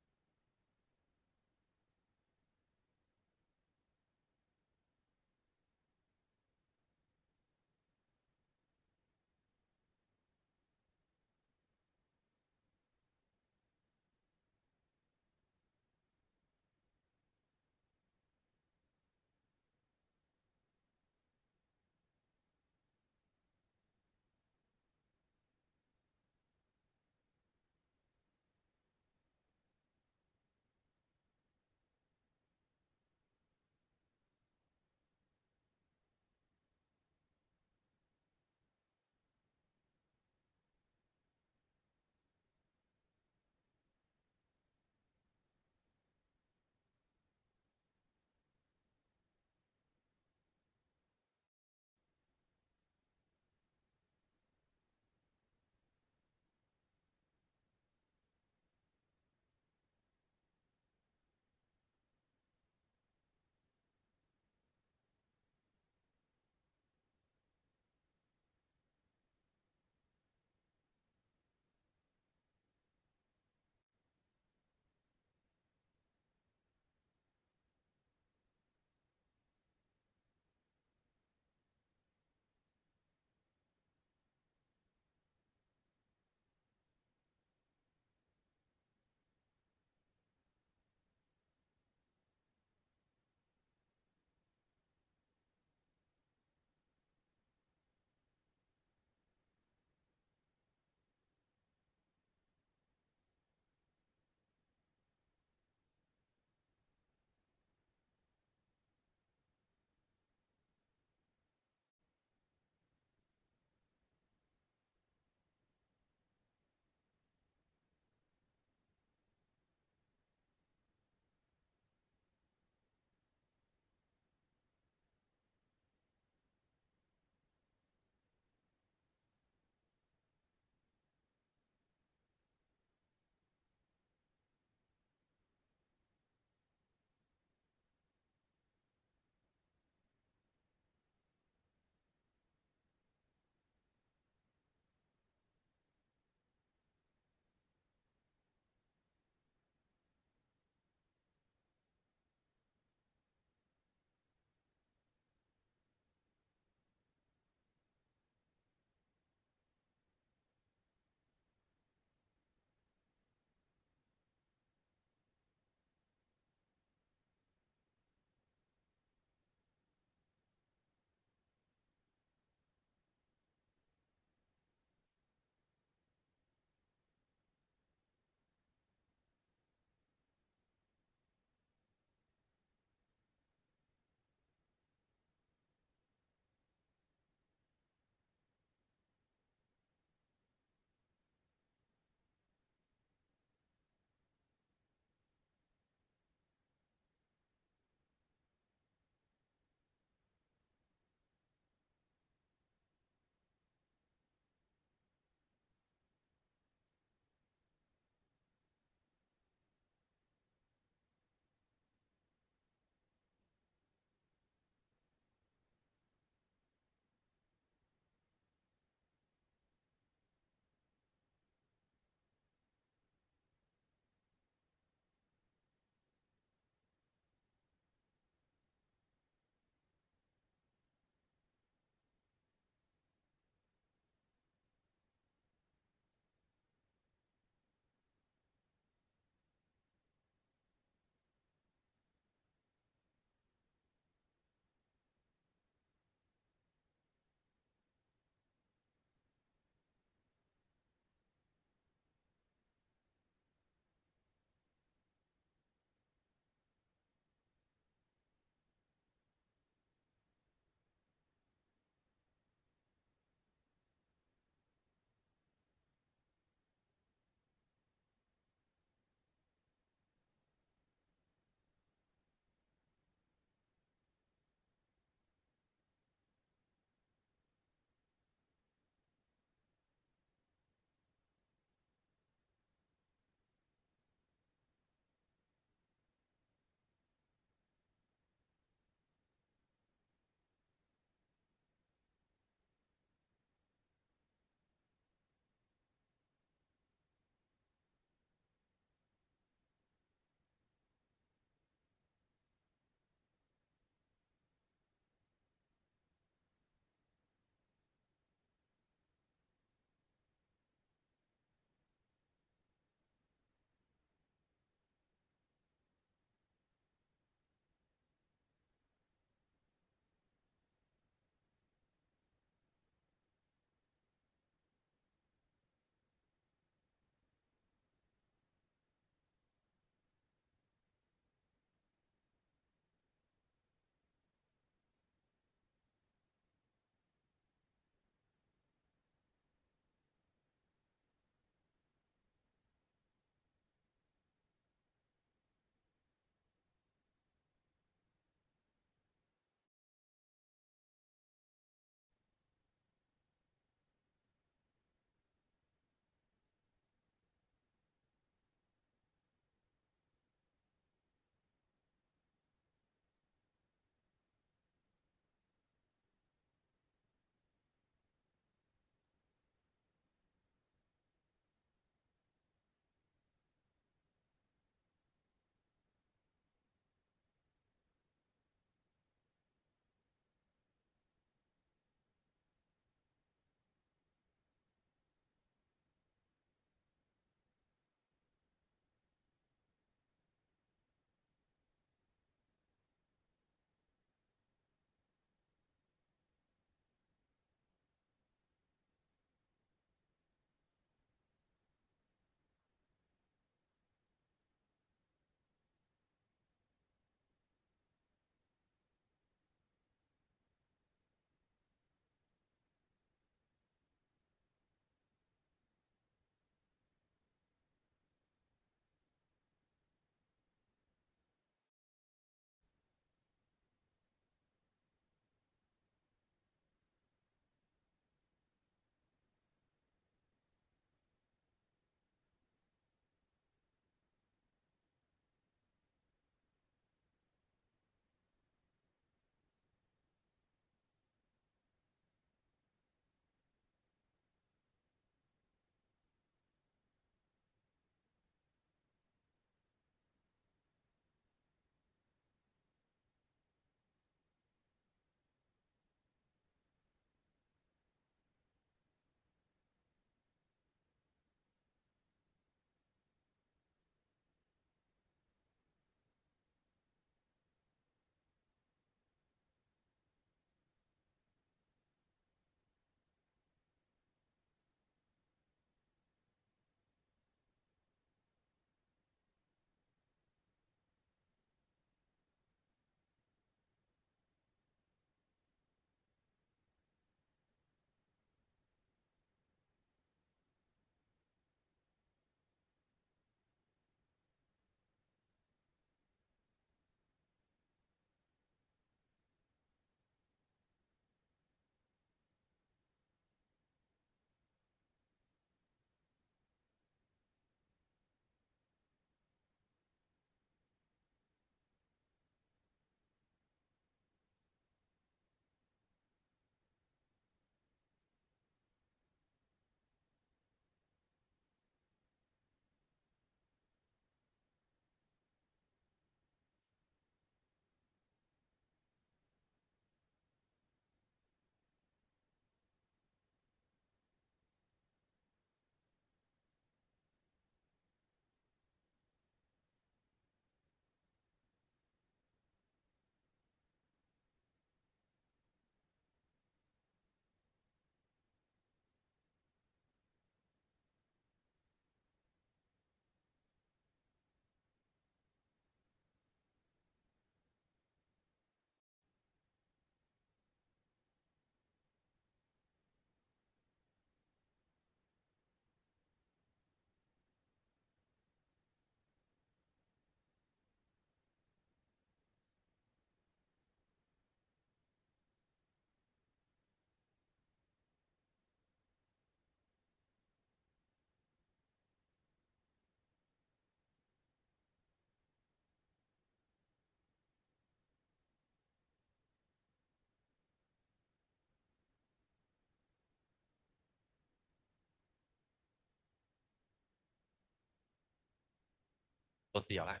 Speaker 1: see all right.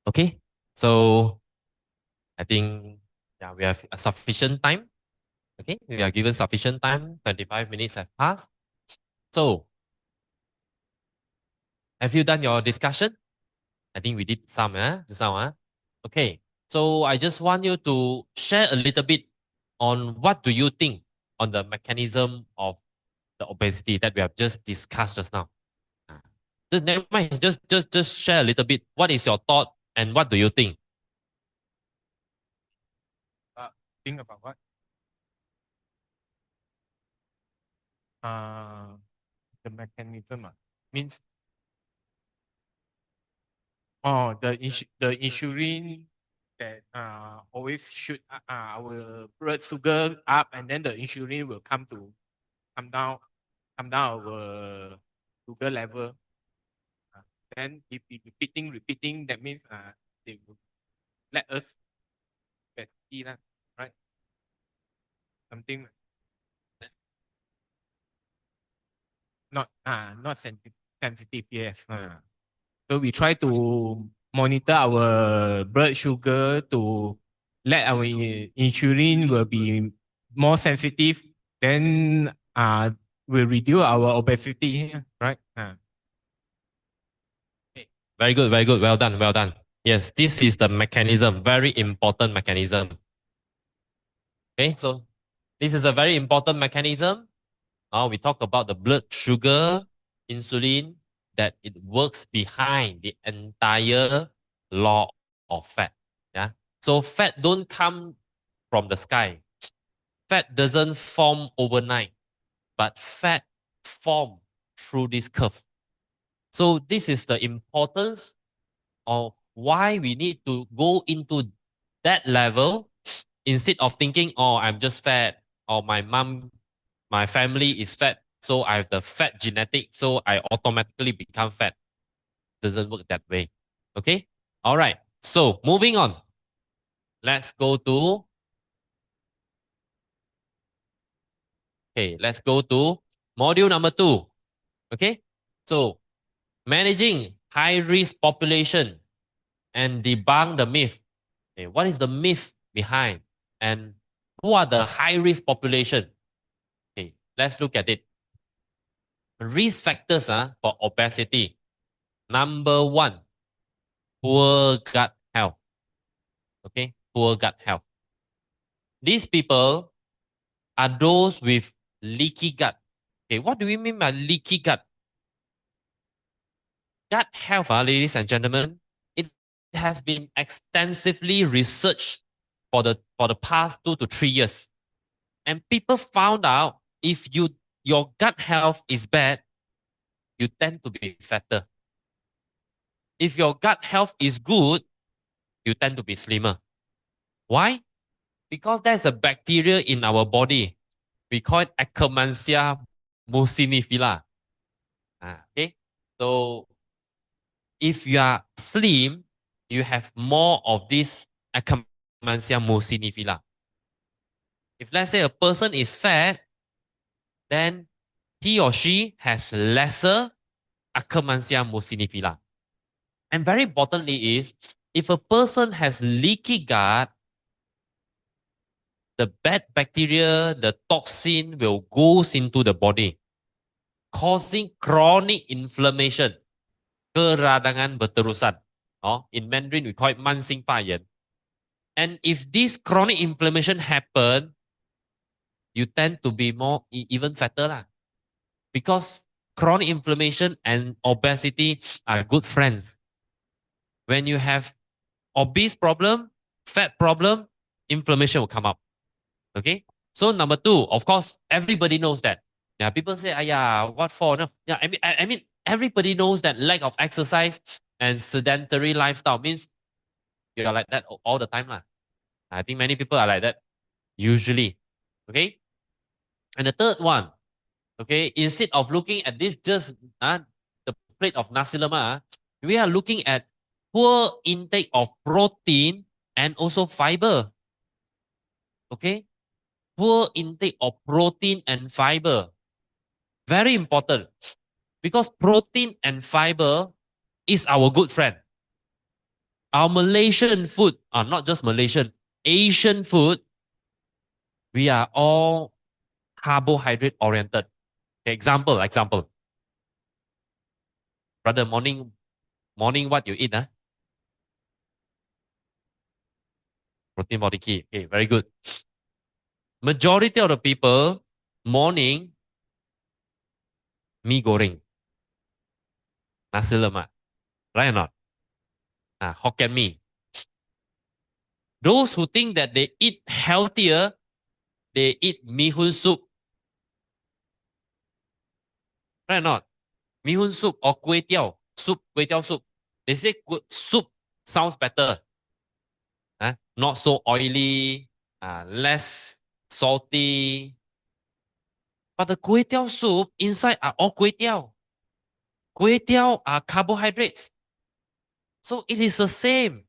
Speaker 1: Okay, so I think yeah, we have a sufficient time. Okay, we are given sufficient time. 25 minutes have passed. So, have you done your discussion? I think we did some, just now, Okay, so I just want you to share a little bit on what do you think on the mechanism of the obesity that we have just discussed just now. Ah, Just never mind, just share a little bit. What is your thought and what do you think?
Speaker 2: Think about what? The mechanism means the insulin that always shoot our blood sugar up, and then the insulin will come down come down our sugar level. Then if we repeating, that means they will let us get eat, right? Something not sensitive, yes. So we try to monitor our blood sugar to let our insulin will be more sensitive, then will reduce our obesity, right?
Speaker 1: Okay. Very good, very good. Well done, well done. Yes, this is the mechanism, very important mechanism. Okay, so this is a very important mechanism. Now we talk about the blood sugar, insulin, that it works behind the entire law of fat. Yeah. So fat don't come from the sky. Fat doesn't form overnight, but fat form through this curve. So this is the importance of why we need to go into that level instead of thinking, oh, I'm just fat, or my family is fat, so I have the fat genetic, so I automatically become fat. Doesn't work that way. Okay? All right. So moving on. Let's go to module number 2. Okay? So managing high risk population and debunk the myth. Okay, what is the myth behind? And who are the high risk population? Okay, let's look at it. Risk factors for obesity. Number 1, poor gut health. Okay, poor gut health. These people are those with leaky gut. Okay, what do we mean by leaky gut? Gut health, ladies and gentlemen, it has been extensively researched for the past 2 to 3 years. And people found out if your gut health is bad, you tend to be fatter. If your gut health is good, you tend to be slimmer. Why? Because there's a bacteria in our body. We call it Akkermansia muciniphilia. Okay. So if you are slim, you have more of this Akkermansia muciniphilia. If let's say a person is fat, then he or she has lesser Akkermansia muciniphilia. And very importantly is, if a person has leaky gut, the bad bacteria, the toxin will goes into the body, causing chronic inflammation, keradangan berterusan. In Mandarin, we call it 慢性发炎. And if this chronic inflammation happen, you tend to be more even fatter lah. Because chronic inflammation and obesity are good friends. When you have obese problem, fat problem, inflammation will come up. Okay. So number 2, of course, everybody knows that. Yeah, people say, "Ayah, what for?" No, yeah, I mean, everybody knows that lack of exercise and sedentary lifestyle means you're like that all the time, lah. I think many people are like that usually. Okay. And the third one, okay, instead of looking at this just the plate of nasi lemak, we are looking at poor intake of protein and also fiber. Okay, poor intake of protein and fiber. Very important because protein and fiber is our good friend. Our Malaysian food, not just Malaysian, Asian food, we are all carbohydrate oriented. Okay, example. Brother, morning what you eat? Protein body key. Okay, very good. Majority of the people, morning, mee goreng, nasi lemak, right or not? Hokkien mee. Those who think that they eat healthier, they eat mee hoon soup, right or not? Mee hoon soup or kway teow soup. They say soup sounds better. Not so oily, less salty. But the kway teow soup inside are all kway teow. Kway teow are carbohydrates. So it is the same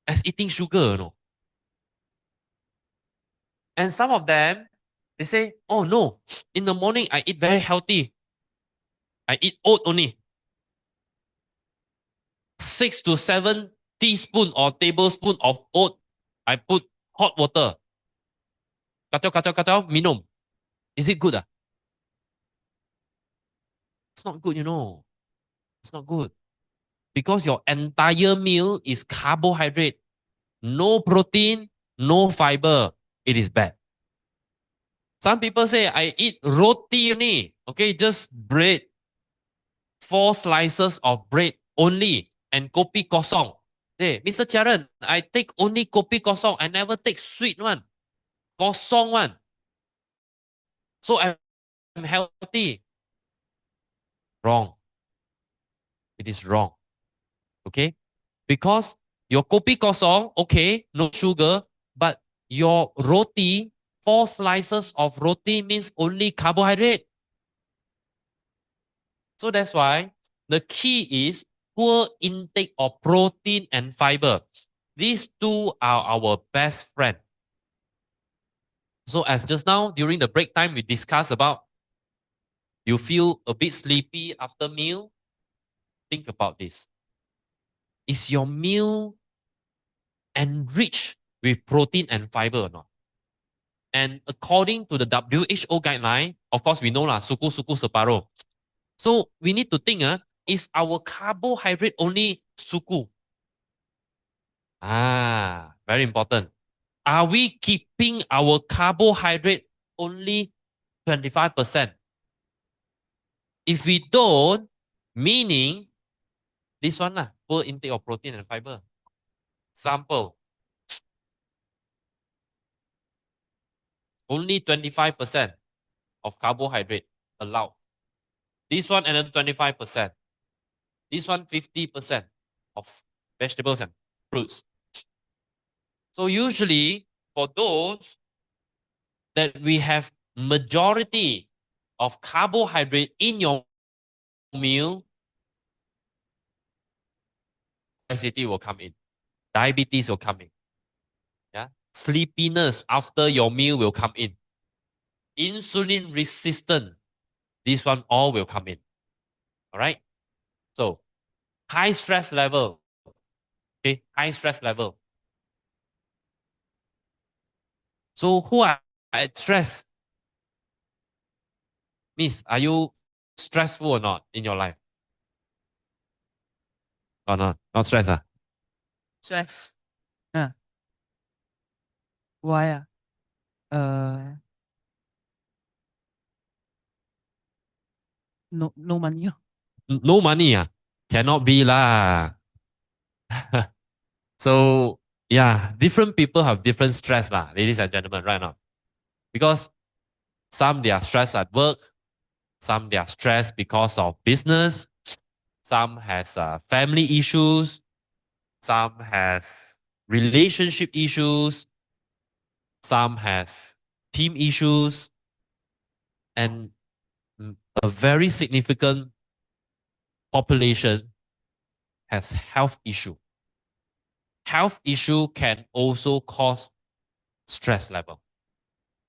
Speaker 1: as eating sugar, you know. And some of them, they say, oh no, in the morning I eat very healthy. I eat oat only. 6 to 7 teaspoon or tablespoon of oat. I put hot water. Kacau, minum. Is it good? It's not good, you know. It's not good. Because your entire meal is carbohydrate. No protein, no fiber. It is bad. Some people say, I eat roti only. Okay, just bread. 4 slices of bread only. And kopi kosong. Hey, Mr. Charan, I take only kopi kosong. I never take sweet one. Kosong one. So I'm healthy. Wrong. It is wrong. Okay? Because your kopi kosong, okay, no sugar, but your roti, 4 slices of roti means only carbohydrate. So that's why the key is poor intake of protein and fiber. These two are our best friend. So as just now, during the break time, we discussed about you feel a bit sleepy after meal. Think about this. Is your meal enriched with protein and fiber or not? And according to the WHO guideline, of course, we know lah, suku separuh. So we need to think, is our carbohydrate only suku? Very important. Are we keeping our carbohydrate only 25%? If we don't, meaning this one lah, poor intake of protein and fiber. Example, only 25% of carbohydrate allowed. This one another 25%. This one 50% of vegetables and fruits. So usually for those that we have majority of carbohydrate in your meal, obesity will come in. Diabetes will come in. Yeah. Sleepiness after your meal will come in. Insulin resistant. This one all will come in. All right. So high stress level. Okay. High stress level. So who are at stress? Miss, are you stressful or not in your life? Or not? Not stress,
Speaker 3: Stress. Why? No money.
Speaker 1: No money, cannot be lah. So yeah, different people have different stress lah, ladies and gentlemen, right now. Because some they are stressed at work, some they are stressed because of business, some has family issues, some has relationship issues, some has team issues, and a very significant population has health issue. Health issue can also cause stress level.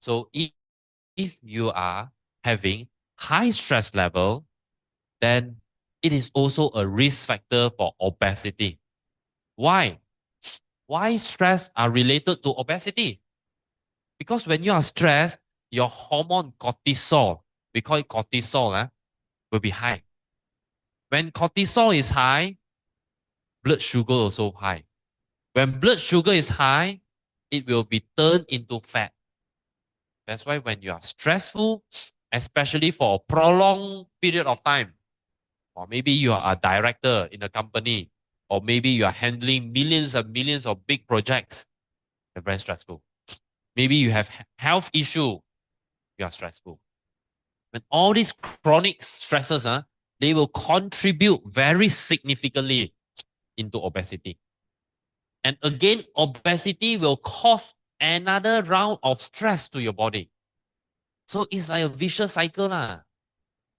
Speaker 1: So if you are having high stress level, then it is also a risk factor for obesity. Why? Why stress are related to obesity? Because when you are stressed, your hormone cortisol, we call it cortisol, will be high. When cortisol is high, blood sugar also high. When blood sugar is high, it will be turned into fat. That's why when you are stressful, especially for a prolonged period of time, or maybe you are a director in a company, or maybe you are handling millions and millions of big projects, they're very stressful. Maybe you have health issue, you are stressful. When all these chronic stresses, they will contribute very significantly into obesity. And again, obesity will cause another round of stress to your body. So it's like a vicious cycle.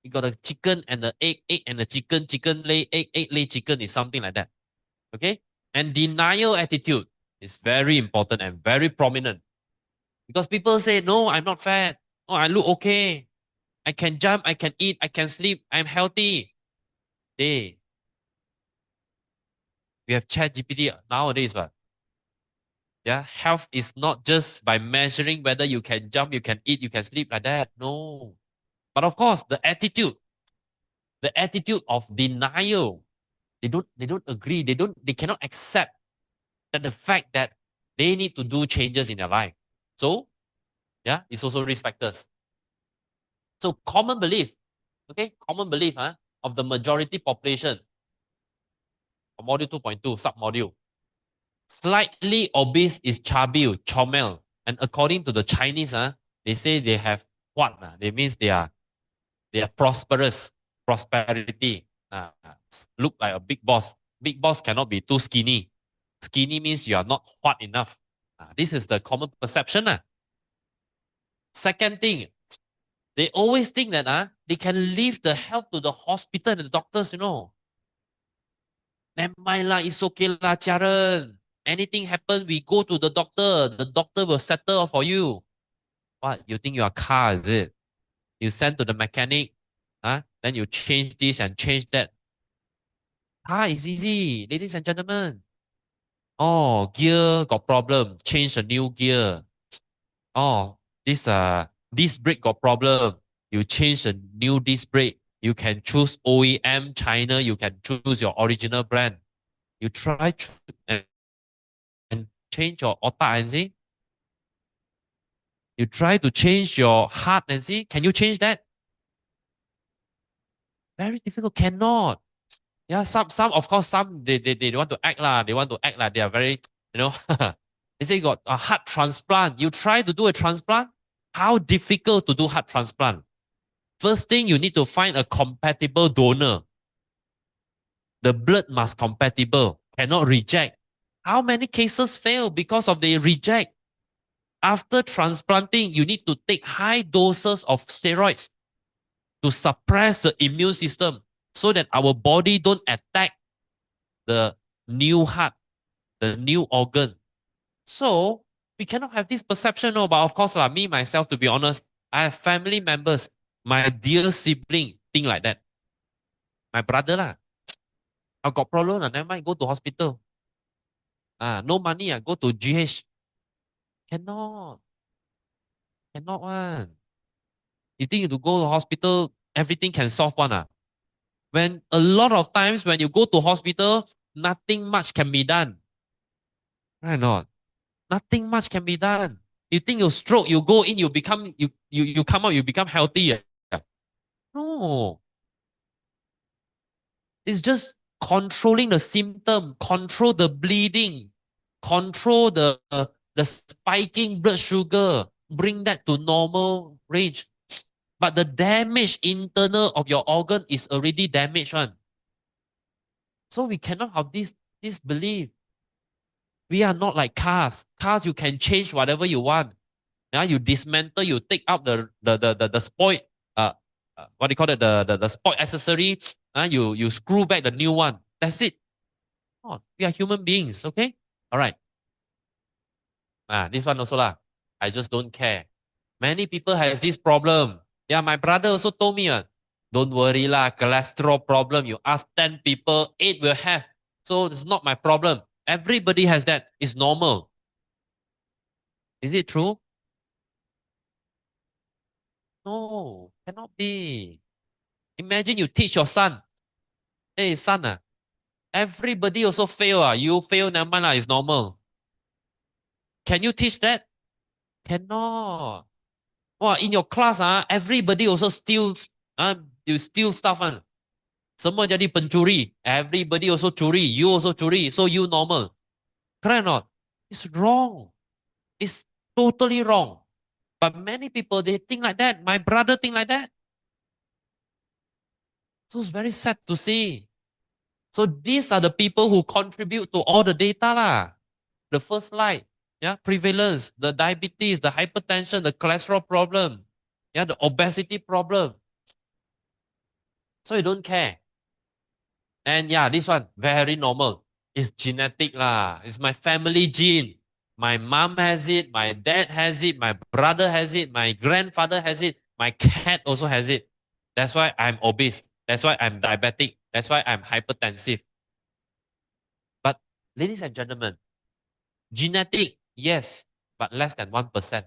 Speaker 1: You got a chicken and the egg and the chicken, chicken lay egg, egg lay chicken is something like that. Okay? And denial attitude is very important and very prominent. Because people say, no, I'm not fat. Oh, I look okay. I can jump, I can eat, I can sleep, I'm healthy. We have ChatGPT nowadays, but yeah, health is not just by measuring whether you can jump, you can eat, you can sleep like that. No. But of course, the attitude of denial, they don't agree. They cannot accept that the fact that they need to do changes in their life. So, yeah, it's also risk factors. So common belief, okay, common belief of the majority population. Module 2.2, submodule. Slightly obese is chubby, chomel. And according to the Chinese, they say they have what? They means they are prosperous, prosperity. Look like a big boss. Big boss cannot be too skinny. Skinny means you are not hot enough. This is the common perception. Second thing, they always think that they can leave the health to the hospital and the doctors, Never mind lah, it's okay lah, Sharon. Anything happen, we go to the doctor. The doctor will settle for you. What, you think your car, is it? You send to the mechanic, then you change this and change that. Car is easy, ladies and gentlemen. Oh, gear got problem, change a new gear. Oh, this brake got problem. You change a new disc brake. You can choose OEM China. You can choose your original brand. You try and change your otak and see. You try to change your heart and see. Can you change that? Very difficult. Cannot. Yeah, some of course some they want to act lah. They want to act like they are very they say you got a heart transplant. You try to do a transplant. How difficult to do heart transplant? First thing, you need to find a compatible donor. The blood must compatible, cannot reject. How many cases fail because of they reject? After transplanting, you need to take high doses of steroids to suppress the immune system so that our body don't attack the new heart, the new organ. So we cannot have this perception. No, but of course, me, myself, to be honest, I have family members, my dear sibling, think like that. My brother, I got problem, never mind, go to hospital. No money, go to GH. Cannot. Cannot one. You think you to go to hospital, everything can solve one. When a lot of times when you go to hospital, nothing much can be done. Right or not? Nothing much can be done. You think you stroke, you go in, you become you come out, you become healthy. No. It's just controlling the symptom, control the bleeding, control the spiking blood sugar, bring that to normal range. But the damage internal of your organ is already damaged one. So we cannot have this belief. We are not like cars. Cars, you can change whatever you want. You dismantle, you take out the spoiled, what do you call it, the spoiled accessory. You screw back the new one. That's it. Oh, we are human beings, okay? All right. This one also lah. I just don't care. Many people has this problem. Yeah, my brother also told me, Don't worry lah, cholesterol problem. You ask 10 people, 8 will have. So it's not my problem. Everybody has that. It's normal. Is it true? No, cannot be. Imagine you teach your son. Hey, son, everybody also fail. You fail, never mind, it's normal. Can you teach that? Cannot. Wow, in your class, everybody also steals. You steal stuff. Semua jadi pencuri. Everybody also curi. You also curi. So you normal. Correct or not? It's wrong. It's totally wrong. But many people, they think like that. My brother think like that. So it's very sad to see. So these are the people who contribute to all the data lah. The first slide, yeah, prevalence, the diabetes, the hypertension, the cholesterol problem, yeah, the obesity problem. So you don't care. And yeah, this one, very normal. It's genetic lah. It's my family gene. My mom has it, my dad has it, my brother has it, my grandfather has it, my cat also has it. That's why I'm obese. That's why I'm diabetic. That's why I'm hypertensive. But ladies and gentlemen, genetic, yes, but less than 1%.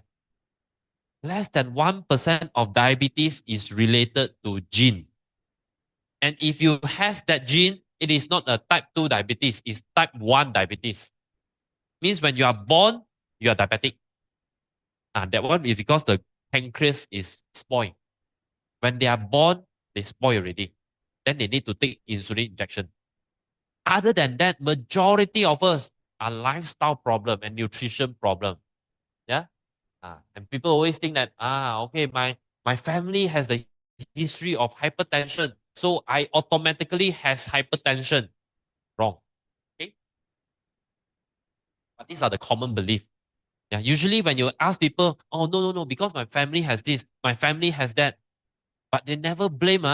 Speaker 1: Less than 1% of diabetes is related to gene. And if you have that gene, it is not a type 2 diabetes, it's type 1 diabetes. Means when you are born, you are diabetic. That one is because the pancreas is spoiled. When they are born, they spoil already. Then they need to take insulin injection. Other than that, majority of us are lifestyle problem and nutrition problem. Yeah. And people always think that, okay, my family has the history of hypertension, so I automatically has hypertension. Wrong. Okay. But these are the common belief. Yeah. Usually when you ask people, oh no, because my family has this, my family has that, but they never blame.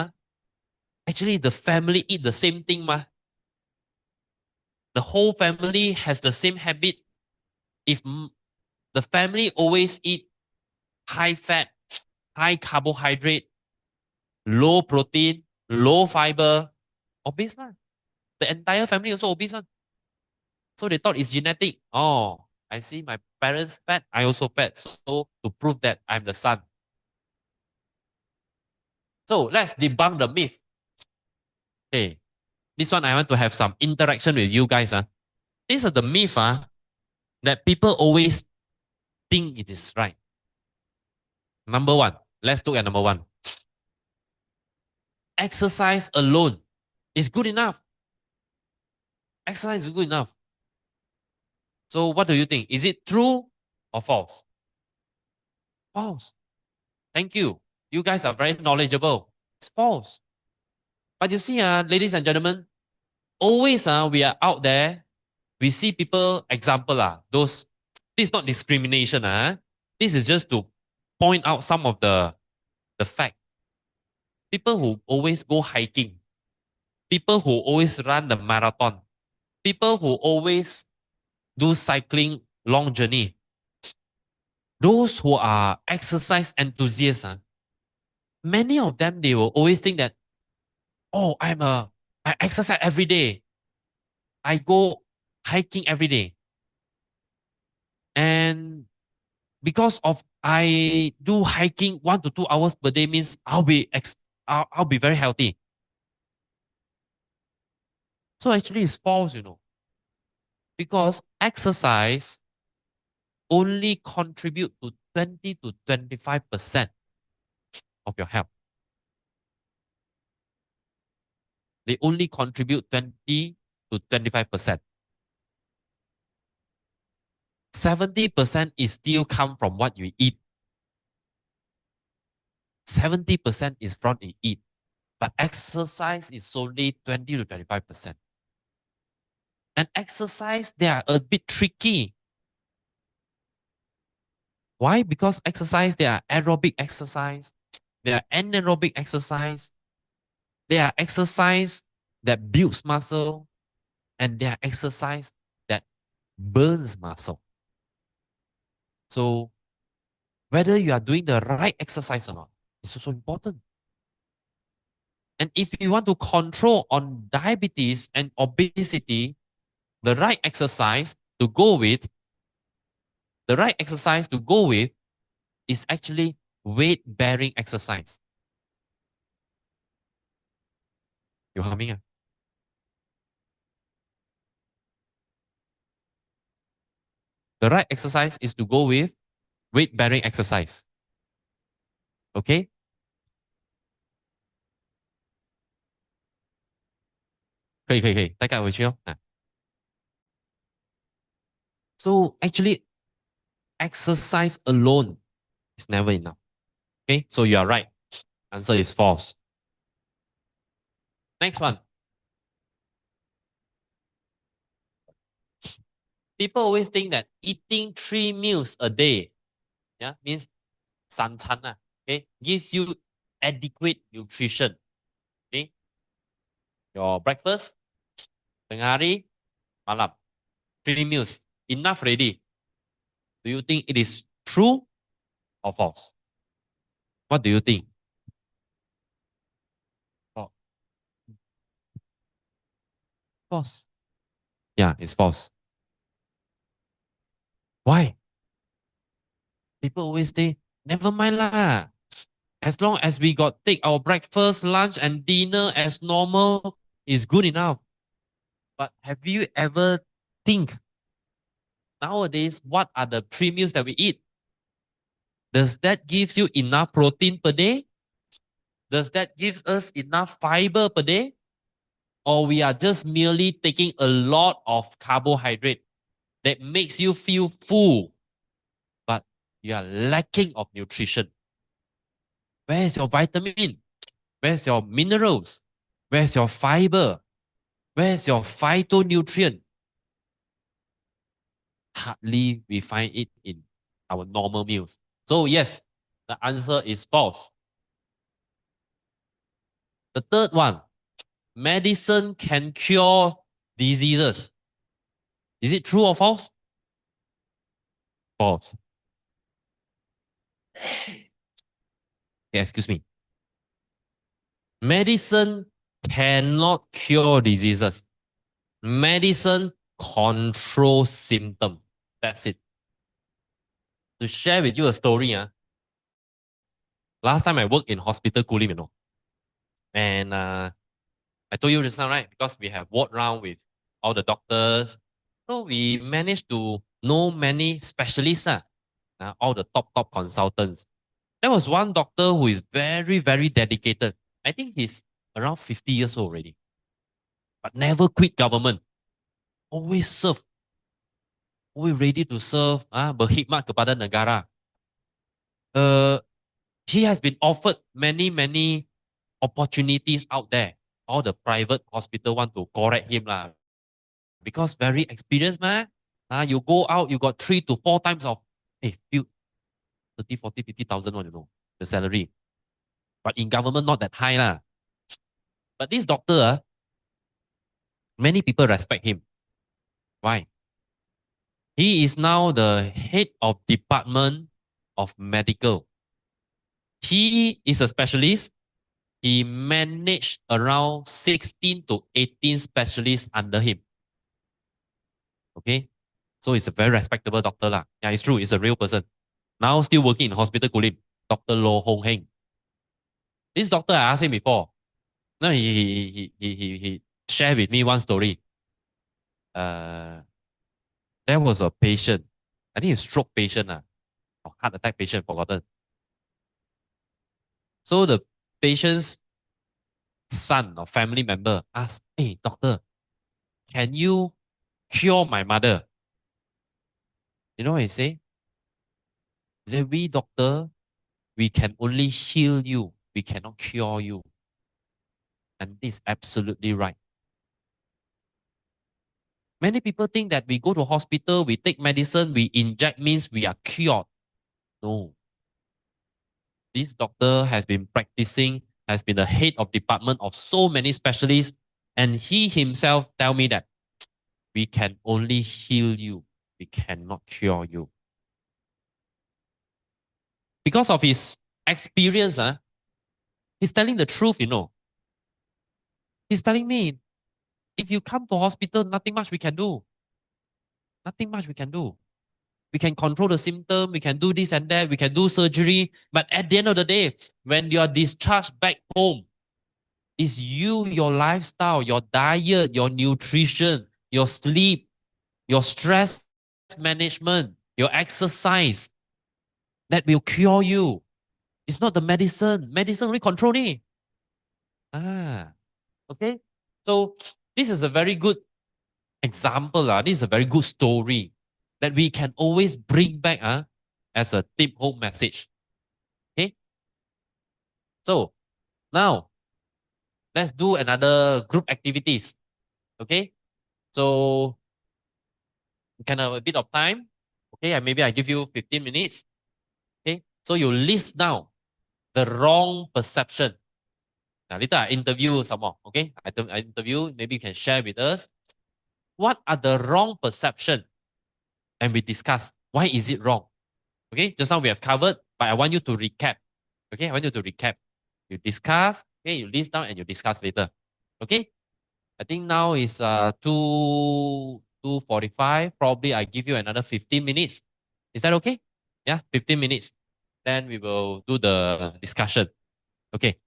Speaker 1: Actually, the family eat the same thing. The whole family has the same habit. If the family always eat high fat, high carbohydrate, low protein, low fiber, obese lah. The entire family also obese one. So they thought it's genetic. Oh, I see my parents fat, I also fat. So to prove that I'm the son. So let's debunk the myth. Okay, this one I want to have some interaction with you guys. This is the myth that people always think it is right. Number one, let's look at number one. Exercise alone is good enough. Exercise is good enough. So what do you think? Is it true or false? False. Thank you. You guys are very knowledgeable. It's false. But you see, ladies and gentlemen, always we are out there. We see people, example, those, this is not discrimination. This is just to point out some of the fact. People who always go hiking, people who always run the marathon, people who always do cycling long journey, those who are exercise enthusiasts, many of them, they will always think that, oh, I exercise every day. I go hiking every day. And because of I do hiking 1 to 2 hours per day means I'll be very healthy. So actually it's false, because exercise only contribute to 20 to 25% of your health. They only contribute 20 to 25%. 70% is still come from what you eat. 70% is from you eat. But exercise is only 20 to 25%. And exercise, they are a bit tricky. Why? Because exercise, they are aerobic exercise, they are anaerobic exercise, they are exercise that builds muscle, and they are exercise that burns muscle. So whether you are doing the right exercise or not is also important. And if you want to control on diabetes and obesity, the right exercise to go with, is actually weight bearing exercise. You humming? Ah? The right exercise is to go with weight bearing exercise. Okay? Okay. 大家回去哦。So actually, exercise alone is never enough. Okay, so you are right. Answer is false. Next one. People always think that eating 3 meals a day, yeah, means 三餐 okay, gives you adequate nutrition. Okay, your breakfast, tengah hari, malam, 3 meals, enough already. Do you think it is true or false? What do you think? Oh, false. Yeah, it's false. Why? People always say, never mind lah. As long as we got take our breakfast, lunch, and dinner as normal, is good enough. But have you ever think nowadays what are the 3 meals that we eat? Does that give you enough protein per day? Does that give us enough fiber per day? Or we are just merely taking a lot of carbohydrate that makes you feel full, but you are lacking of nutrition? Where's your vitamin? Where's your minerals? Where's your fiber? Where's your phytonutrient? Hardly we find it in our normal meals. So yes, the answer is false. The third one, medicine can cure diseases. Is it true or false? False. Okay, excuse me. Medicine cannot cure diseases. Medicine controls symptoms. That's it. To share with you a story, last time I worked in hospital Kulim, and I told you just now, right? Because we have walked around with all the doctors, so we managed to know many specialists, all the top consultants. There was one doctor who is very, very dedicated. I think he's around 50 years old already, but never quit government. Always serve. Always ready to serve, berkhidmat kepada negara. He has been offered many opportunities out there. All the private hospital want to correct him lah, because very experienced man. You go out, you got 3 to 4 times of, hey, 30, 40, 50,000 the salary. But in government, not that high lah. But this doctor, many people respect him. Why? He is now the head of department of medical. He is a specialist. He managed around 16 to 18 specialists under him. Okay? So he's a very respectable doctor lah. Yeah, it's true. It's a real person. Now still working in hospital Kulim. Dr. Loh Hong Heng. This doctor, I asked him before. No, he shared with me one story. There was a patient, I think a stroke patient, or heart attack patient, forgotten. So the patient's son or family member asked, hey, doctor, can you cure my mother? You know what he say? He said, we doctor, we can only heal you. We cannot cure you. And this is absolutely right. Many people think that we go to hospital, we take medicine, we inject means we are cured. No. This doctor has been practicing, has been the head of department of so many specialists, and he himself tell me that we can only heal you. We cannot cure you. Because of his experience, he's telling the truth, He's telling me, if you come to hospital, nothing much we can do. Nothing much we can do. We can control the symptom, we can do this and that, we can do surgery. But at the end of the day, when you are discharged back home, it's you, your lifestyle, your diet, your nutrition, your sleep, your stress management, your exercise that will cure you. It's not the medicine. Medicine only control it. Ah, okay. So this is a very good example. This is a very good story that we can always bring back as a tip home message. Okay. So now let's do another group activities. Okay. So we can have a bit of time. Okay. And maybe I give you 15 minutes. Okay. So you list down the wrong perception. Now later I interview some more. Okay. I interview, maybe you can share with us what are the wrong perception, and we discuss why is it wrong. Okay, just now we have covered, but I want you to recap. Okay, I want you to recap. You discuss, okay, you list down and you discuss later. Okay, I think now is 2:45. Probably I give you another 15 minutes. Is that okay? Yeah, 15 minutes. Then we will do the discussion. Okay.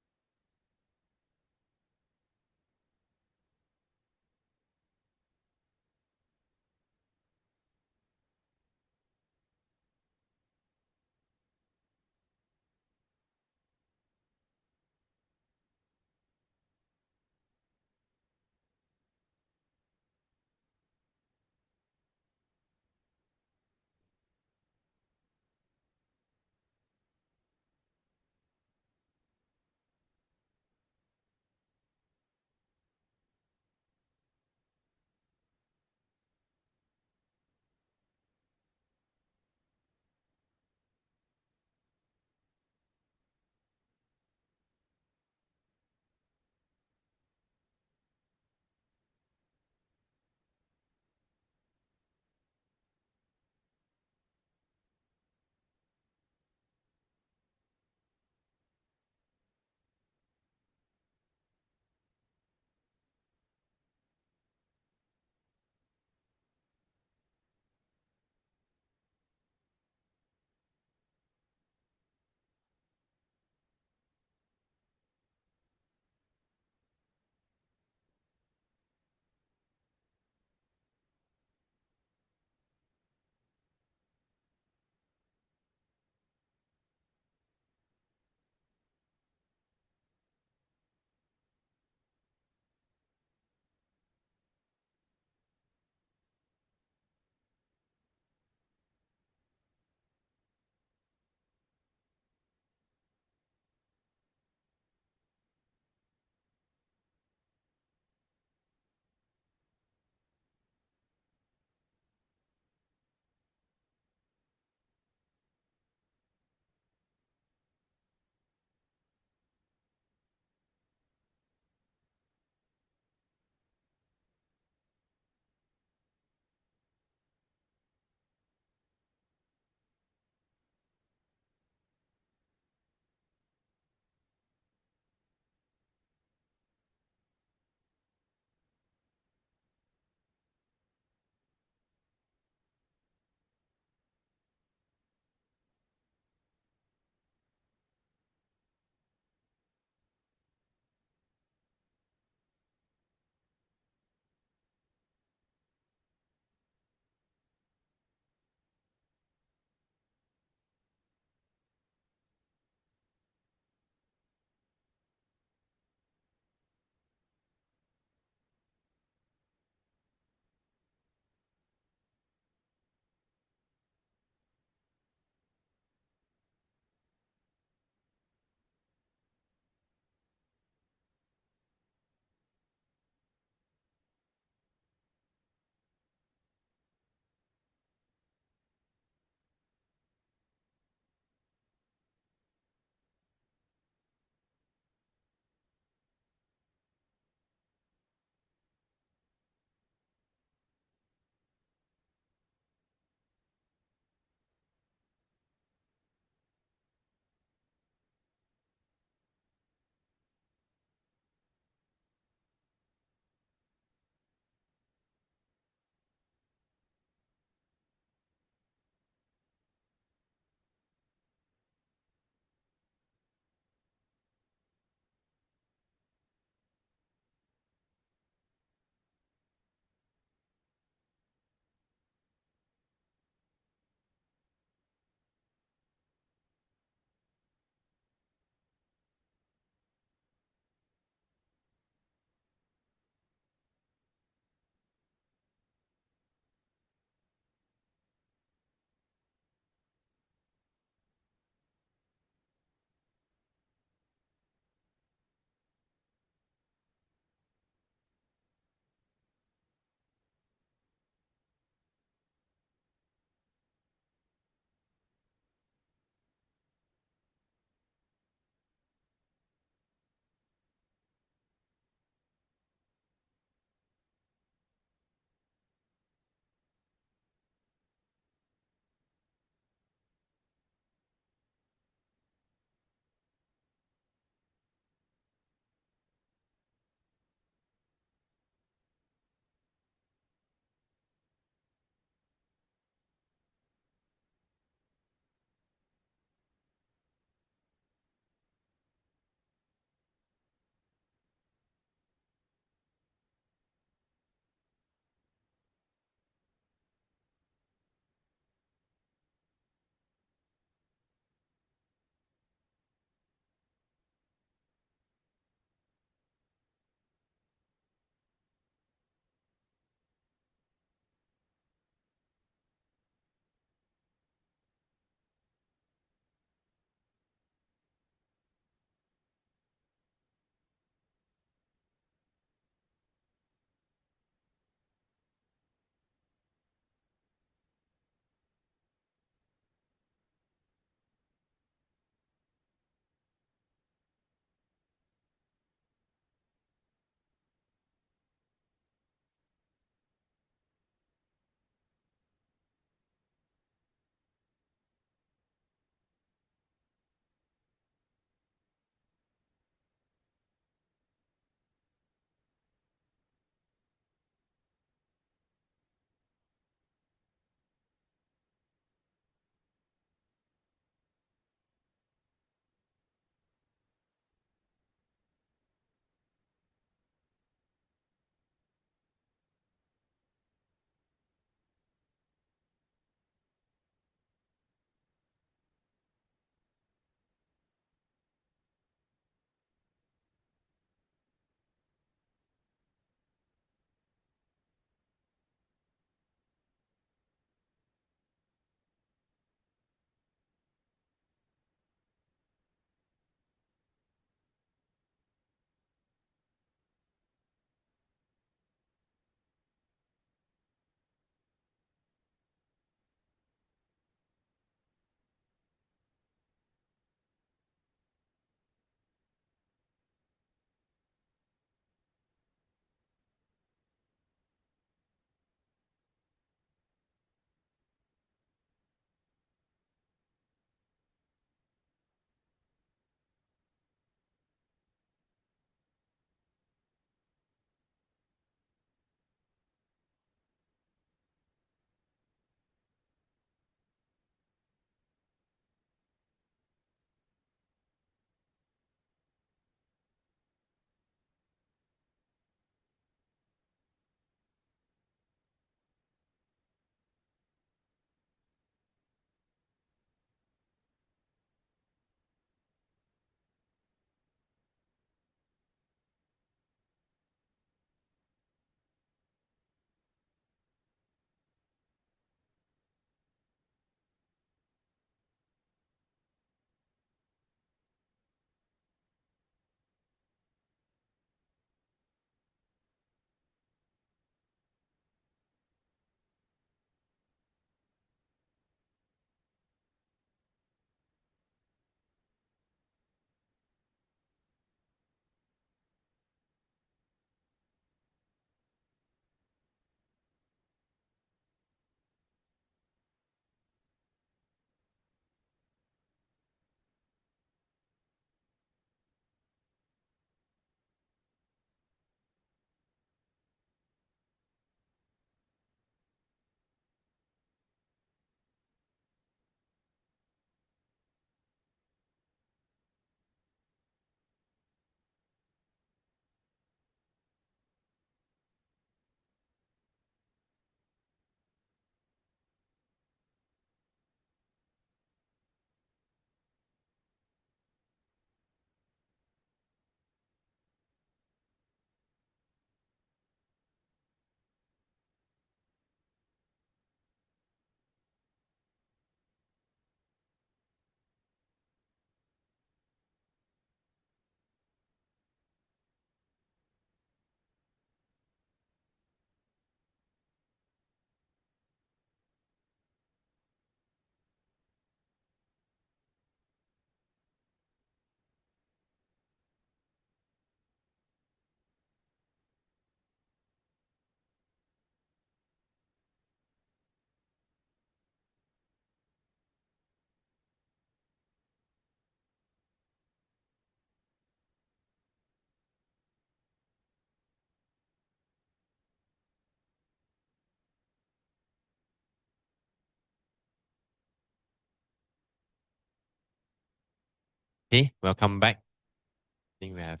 Speaker 1: Okay, welcome back. I think we have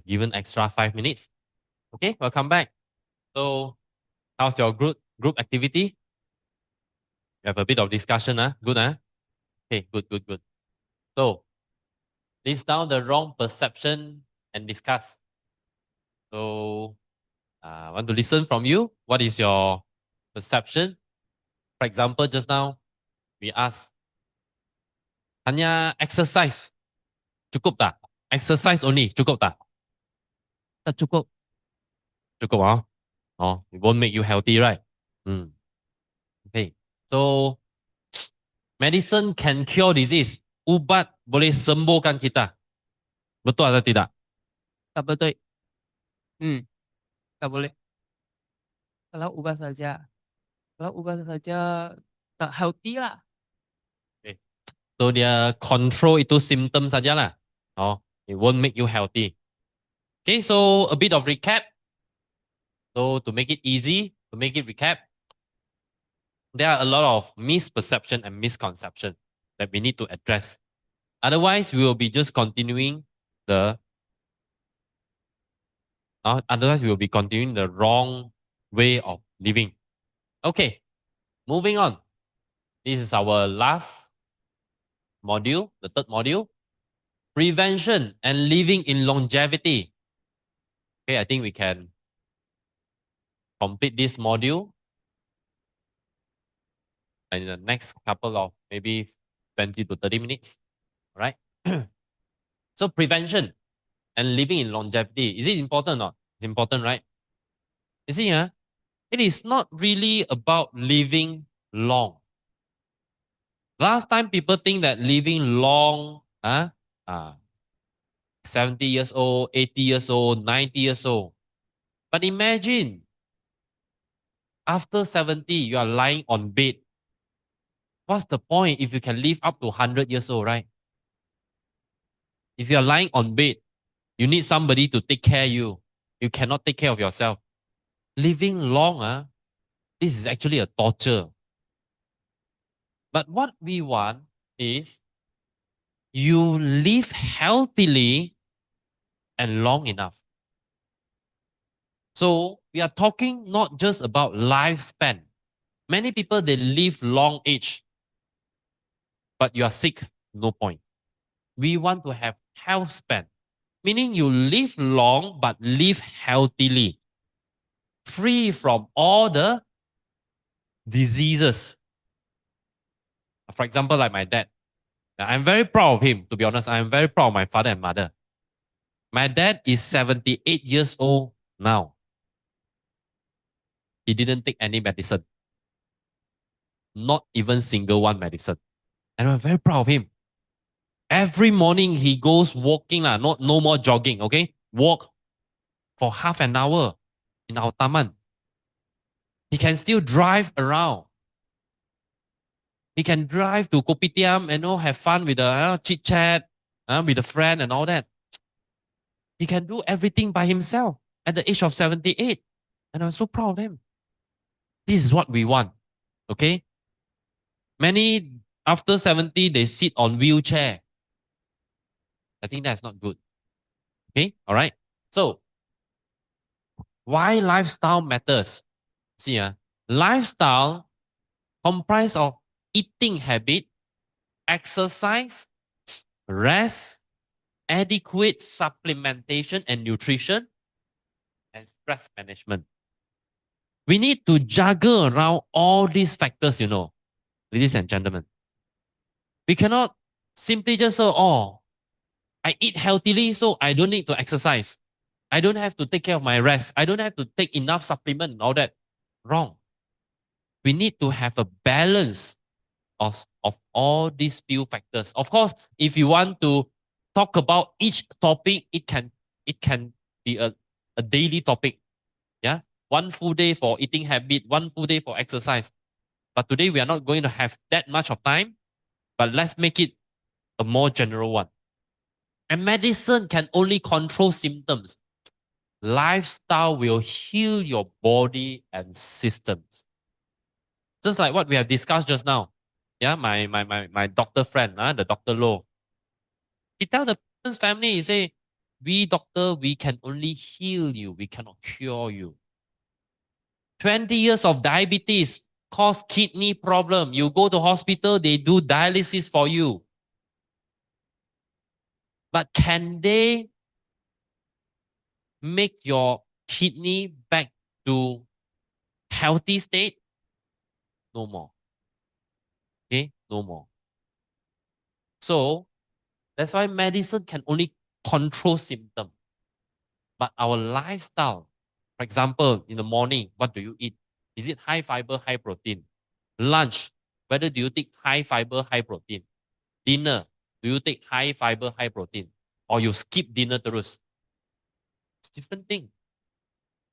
Speaker 1: given extra 5 minutes. Okay, welcome back. So, how's your group activity? We have a bit of discussion, Good, Okay, good. So, list down the wrong perception and discuss. So, I want to listen from you. What is your perception? For example, just now we asked, hanya exercise cukup tak? Exercise only cukup tak? Tak cukup. Cukup Oh, it won't make you healthy, right? Okay. So, medicine can cure disease. Ubat boleh sembuhkan kita. Betul atau tidak?
Speaker 3: Tak betul. Tak boleh. Kalau ubah saja. Kalau ubah saja tak healthy lah.
Speaker 1: Okay. So, dia control itu symptom sajalah. Oh, it won't make you healthy. Okay, so a bit of recap. So, to make it easy, to make it recap, there are a lot of misperception and misconception that we need to address. Otherwise, we will be just continuing the otherwise we will be continuing the wrong way of living. Okay, moving on. This is our last module, the third module, prevention and living in longevity. Okay, I think we can complete this module in the next couple of maybe 20 to 30 minutes. All right. So prevention and living in longevity, is it important or not? It's important, right? You see, it is not really about living long. Last time people think that living long, 70 years old, 80 years old, 90 years old. But imagine, after 70, you are lying on bed. What's the point if you can live up to 100 years old, right? If you are lying on bed, you need somebody to take care of you. You cannot take care of yourself. Living long, this is actually a torture. But what we want is you live healthily and long enough. So we are talking not just about lifespan. Many people, they live long age, but you are sick, no point. We want to have health span, meaning you live long, but live healthily, free from all the diseases. For example, like my dad. I'm very proud of him, to be honest. I'm very proud of my father and mother. My dad is 78 years old now. He didn't take any medicine. Not even single one medicine. And I'm very proud of him. Every morning he goes walking, no more jogging, okay? Walk for half an hour in our taman. He can still drive around. He can drive to kopitiam and have fun with the chit chat with a friend and all that. He can do everything by himself at the age of 78. And I'm so proud of him. This is what we want. Okay? Many after 70, they sit on wheelchair. I think that's not good. Okay? All right. So, why lifestyle matters? See, lifestyle comprise of eating habit, exercise, rest, adequate supplementation and nutrition, and stress management. We need to juggle around all these factors, ladies and gentlemen. We cannot simply just say, oh, I eat healthily, so I don't need to exercise. I don't have to take care of my rest. I don't have to take enough supplement and all that. Wrong. We need to have a balance of all these few factors. Of course, if you want to talk about each topic, it can be a daily topic. Yeah. One full day for eating habit, one full day for exercise. But today we are not going to have that much of time, but let's make it a more general one. And medicine can only control symptoms. Lifestyle will heal your body and systems. Just like what we have discussed just now. Yeah, my doctor friend, the Dr. Low. He tell the person's family, he say, we doctor, we can only heal you. We cannot cure you. 20 years of diabetes cause kidney problem. You go to hospital, they do dialysis for you. But can they make your kidney back to healthy state? No more. Okay, no more. So that's why medicine can only control symptoms. But our lifestyle, for example, in the morning, what do you eat? Is it high fiber, high protein? Lunch, whether do you take high fiber, high protein? Dinner, do you take high fiber, high protein? Or you skip dinner terus? It's different thing.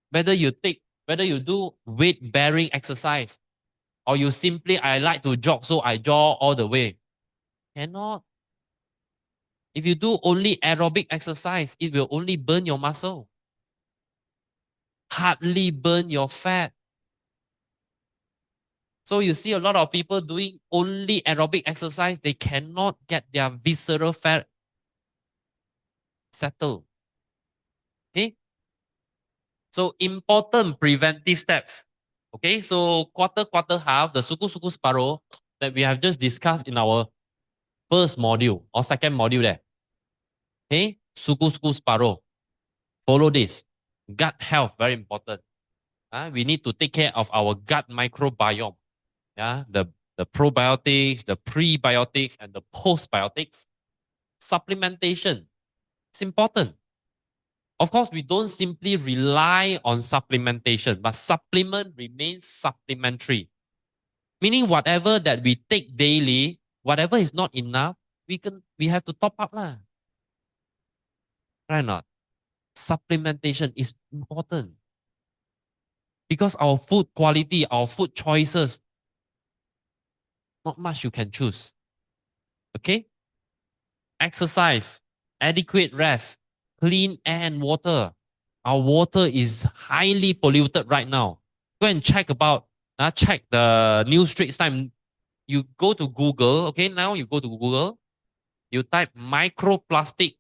Speaker 1: Whether you do weight bearing exercise, or you simply, I like to jog, so I jog all the way. Cannot. If you do only aerobic exercise, it will only burn your muscle. Hardly burn your fat. So you see a lot of people doing only aerobic exercise, they cannot get their visceral fat settled. Okay? So important preventive steps. Okay, so quarter half, the suku separuh that we have just discussed in our first module or second module there. Okay, suku separuh. Follow this. Gut health, very important. We need to take care of our gut microbiome. The probiotics, the prebiotics, and the postbiotics. Supplementation. It's important. Of course, we don't simply rely on supplementation, but supplement remains supplementary. Meaning whatever that we take daily, whatever is not enough, we have to top up lah. Right or not? Supplementation is important. Because our food quality, our food choices, not much you can choose. Okay? Exercise, adequate rest, clean air and water. Our water is highly polluted right now. Go and check check the New Straits Time. You go to Google, okay? Now you go to Google, you type microplastic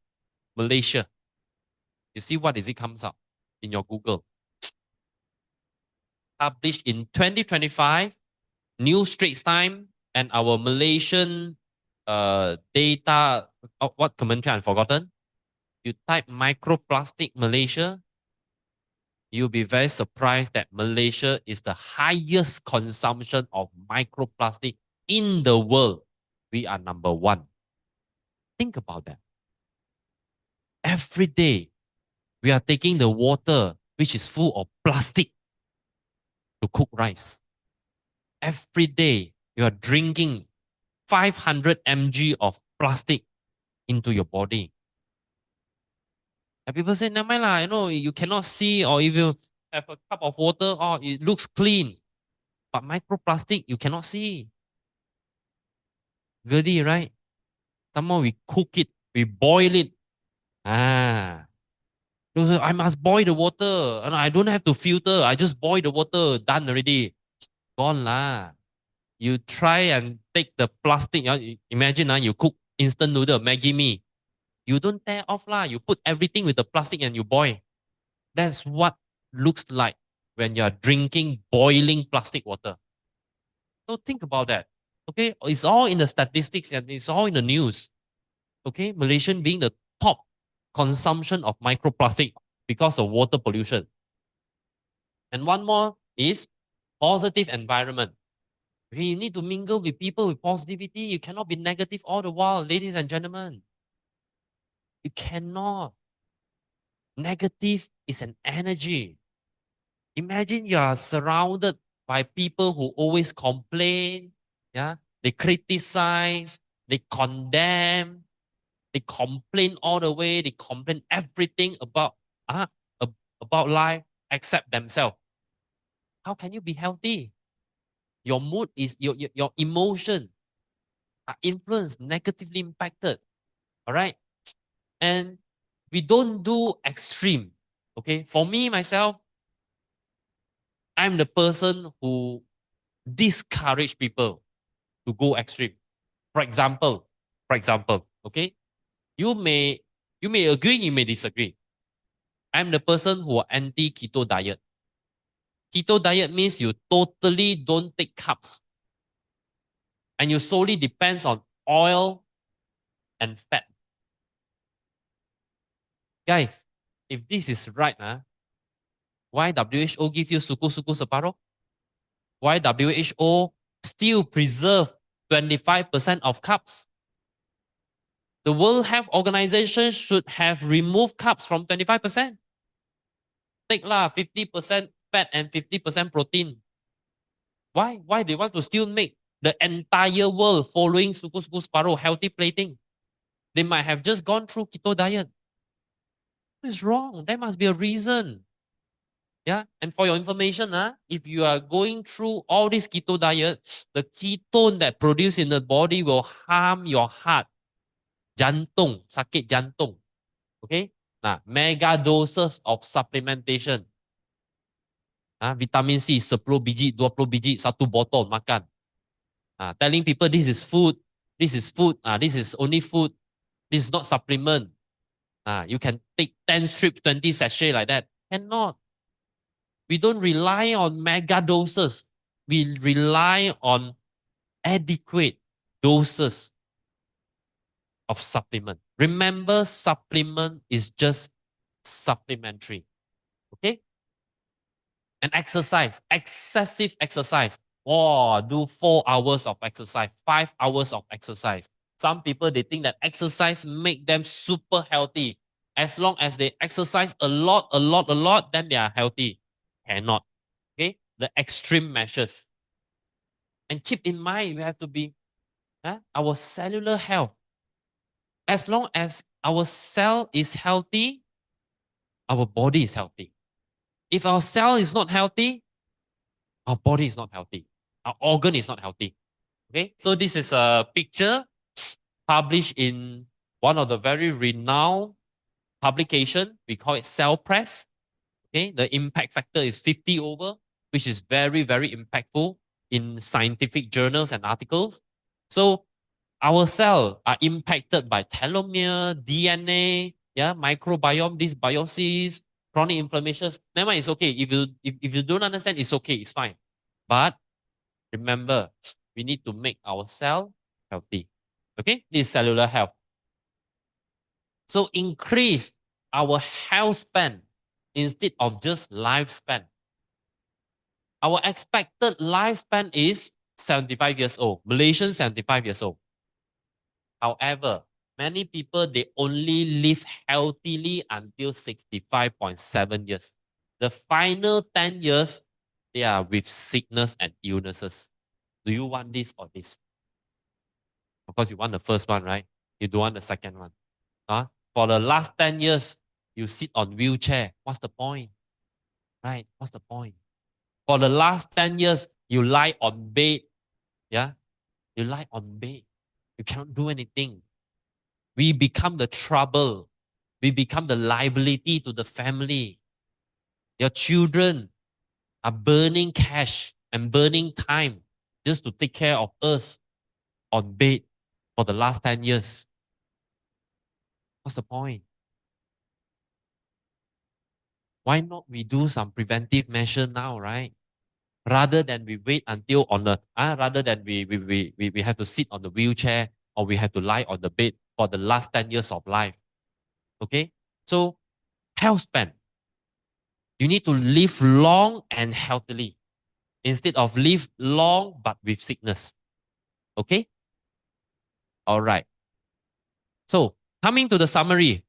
Speaker 1: Malaysia. You see what is it comes up in your Google. Published in 2025, New Straits Time and our Malaysian data, what commentary I've forgotten. You type microplastic Malaysia, you'll be very surprised that Malaysia is the highest consumption of microplastic in the world. We are number one. Think about that. Every day, we are taking the water, which is full of plastic, to cook rice. Every day, you are drinking 500 mg of plastic into your body. And people say, never mind lah, you cannot see, or if you have a cup of water, oh, it looks clean. But microplastic, you cannot see. Really, right? Somehow we cook it, we boil it. I must boil the water. And I don't have to filter. I just boil the water. Done already. Gone lah. You try and take the plastic. Imagine you cook instant noodle, Maggi mee. You don't tear off lah. You put everything with the plastic and you boil. That's what looks like when you're drinking boiling plastic water. So think about that. Okay, it's all in the statistics and it's all in the news. Okay, Malaysian being the top consumption of microplastic because of water pollution. And one more is positive environment. Okay, you need to mingle with people with positivity. You cannot be negative all the while, ladies and gentlemen. You cannot. Negative is an energy. Imagine you are surrounded by people who always complain. Yeah, they criticize, they condemn, they complain all the way. They complain everything about life except themselves. How can you be healthy? Your mood is your emotion are influenced, negatively impacted. All right, and we don't do extreme. Okay, for me myself, I'm the person who discourage people to go extreme. For example, okay, You may agree, you may disagree. I'm the person who anti-keto diet. Keto diet means you totally don't take carbs. And you solely depends on oil and fat. Guys, if this is right, why WHO give you suku separuh? Why WHO still preserve 25% of carbs? The World Health Organization should have removed carbs from 25%. Take 50% fat and 50% protein. Why? Why they want to still make the entire world following suku separuh healthy plating? They might have just gone through keto diet. It's wrong. There must be a reason. Yeah. And for your information, if you are going through all this keto diet, the ketone that produced in the body will harm your heart. Jantung, sakit jantung. Okay? Nah, mega doses of supplementation. Vitamin C 10 biji, 20 biji, satu botol makan. Telling people this is food, this is food, this is only food, this is not supplement. You can take 10 strips, 20 sachet like that. Cannot. We don't rely on mega doses. We rely on adequate doses of supplement. Remember, supplement is just supplementary. Okay? And exercise, excessive exercise. Oh, do 4 hours of exercise, 5 hours of exercise. Some people, they think that exercise make them super healthy. As long as they exercise a lot, then they are healthy. Cannot. Okay? The extreme measures. And keep in mind, we have to be our cellular health. As long as our cell is healthy, our body is healthy. If our cell is not healthy, our body is not healthy. Our organ is not healthy. Okay, so this is a picture published in one of the very renowned publication. We call it Cell Press. Okay, the impact factor is 50 over, which is very, very impactful in scientific journals and articles. So our cells are impacted by telomere, DNA, microbiome, dysbiosis, chronic inflammations. Never mind, it's okay. If you don't understand, it's okay, it's fine. But remember, we need to make our cell healthy. Okay, this is cellular health. So increase our health span instead of just lifespan. Our expected lifespan is 75 years old. Malaysian 75 years old. However, many people, they only live healthily until 65.7 years. The final 10 years, they are with sickness and illnesses. Do you want this or this? Of course, you want the first one, right? You don't want the second one. For the last 10 years, you sit on wheelchair. What's the point? Right? What's the point? For the last 10 years, you lie on bed. Yeah? You lie on bed. You cannot do anything. We become the trouble. We become the liability to the family. Your children are burning cash and burning time just to take care of us on bed for the last 10 years. What's the point? Why not we do some preventive measure now, right? Rather than we wait until on the rather than we have to sit on the wheelchair or we have to lie on the bed for the last 10 years of life. Okay? So health span. You need to live long and healthily instead of live long but with sickness. Okay? All right. So coming to the summary.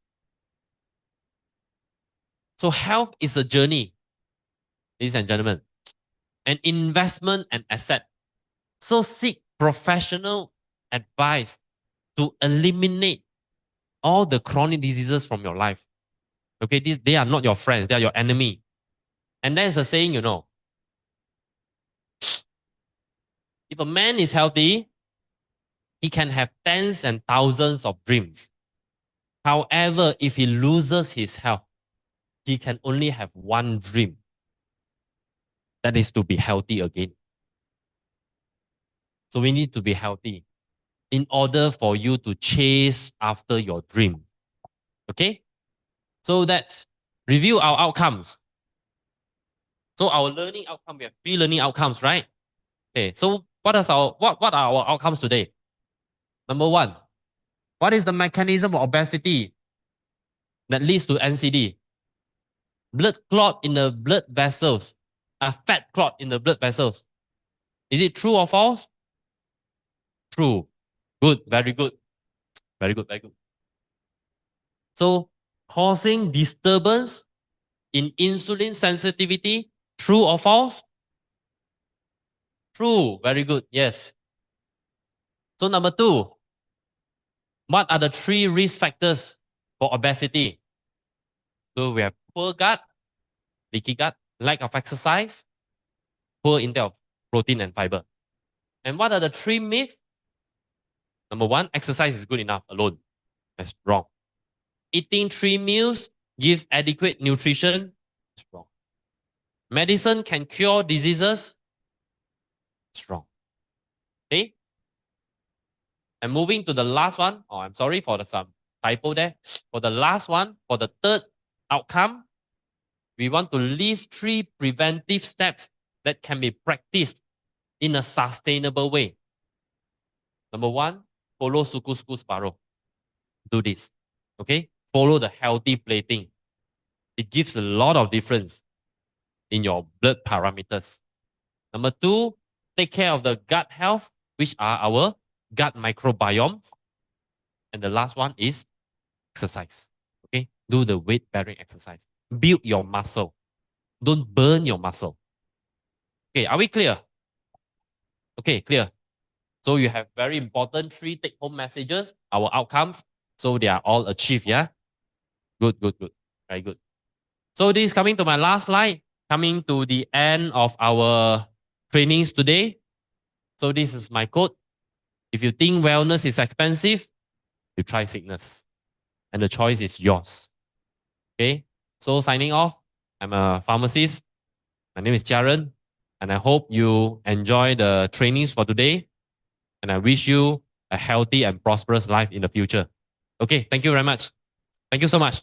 Speaker 1: So health is a journey, ladies and gentlemen, an investment and asset. So seek professional advice to eliminate all the chronic diseases from your life. Okay, they are not your friends, they are your enemy. And there's a saying, if a man is healthy, he can have tens and thousands of dreams. However, if he loses his health, he can only have one dream. That is to be healthy again. So we need to be healthy. in order for you to chase after your dream. Okay? So let's review our outcomes. So our learning outcome, we have 3 learning outcomes, right? Okay, so what are our outcomes today? Number 1, what is the mechanism of obesity that leads to NCD? Blood clot in the blood vessels, a fat clot in the blood vessels. Is it true or false? True. Good, very good. Very good, very good. So causing disturbance in insulin sensitivity, true or false? True, very good, yes. So number 2, what are the 3 risk factors for obesity? So we have poor gut, leaky gut, lack of exercise, poor intake of protein and fiber. And what are the 3 myths? Number 1, exercise is good enough alone. That's wrong. Eating 3 meals gives adequate nutrition. That's wrong. Medicine can cure diseases. That's wrong. Okay? And moving to the last one. Oh, I'm sorry for some typo there. For the last one, for the 3rd outcome, we want to list 3 preventive steps that can be practiced in a sustainable way. Number 1, follow suku separuh. Do this. Okay? Follow the healthy plating. It gives a lot of difference in your blood parameters. Number 2, take care of the gut health, which are our gut microbiomes. And the last one is exercise. Okay? Do the weight bearing exercise. Build your muscle. Don't burn your muscle. Okay, are we clear? Okay, clear. So you have very important 3 take-home messages, our outcomes. So they are all achieved, yeah? Good, good, good. Very good. So this is coming to my last slide, coming to the end of our trainings today. So this is my quote. If you think wellness is expensive, you try sickness. And the choice is yours. Okay? So signing off, I'm a pharmacist. My name is Jaren. And I hope you enjoy the trainings for today. And I wish you a healthy and prosperous life in the future. Okay, thank you very much. Thank you so much.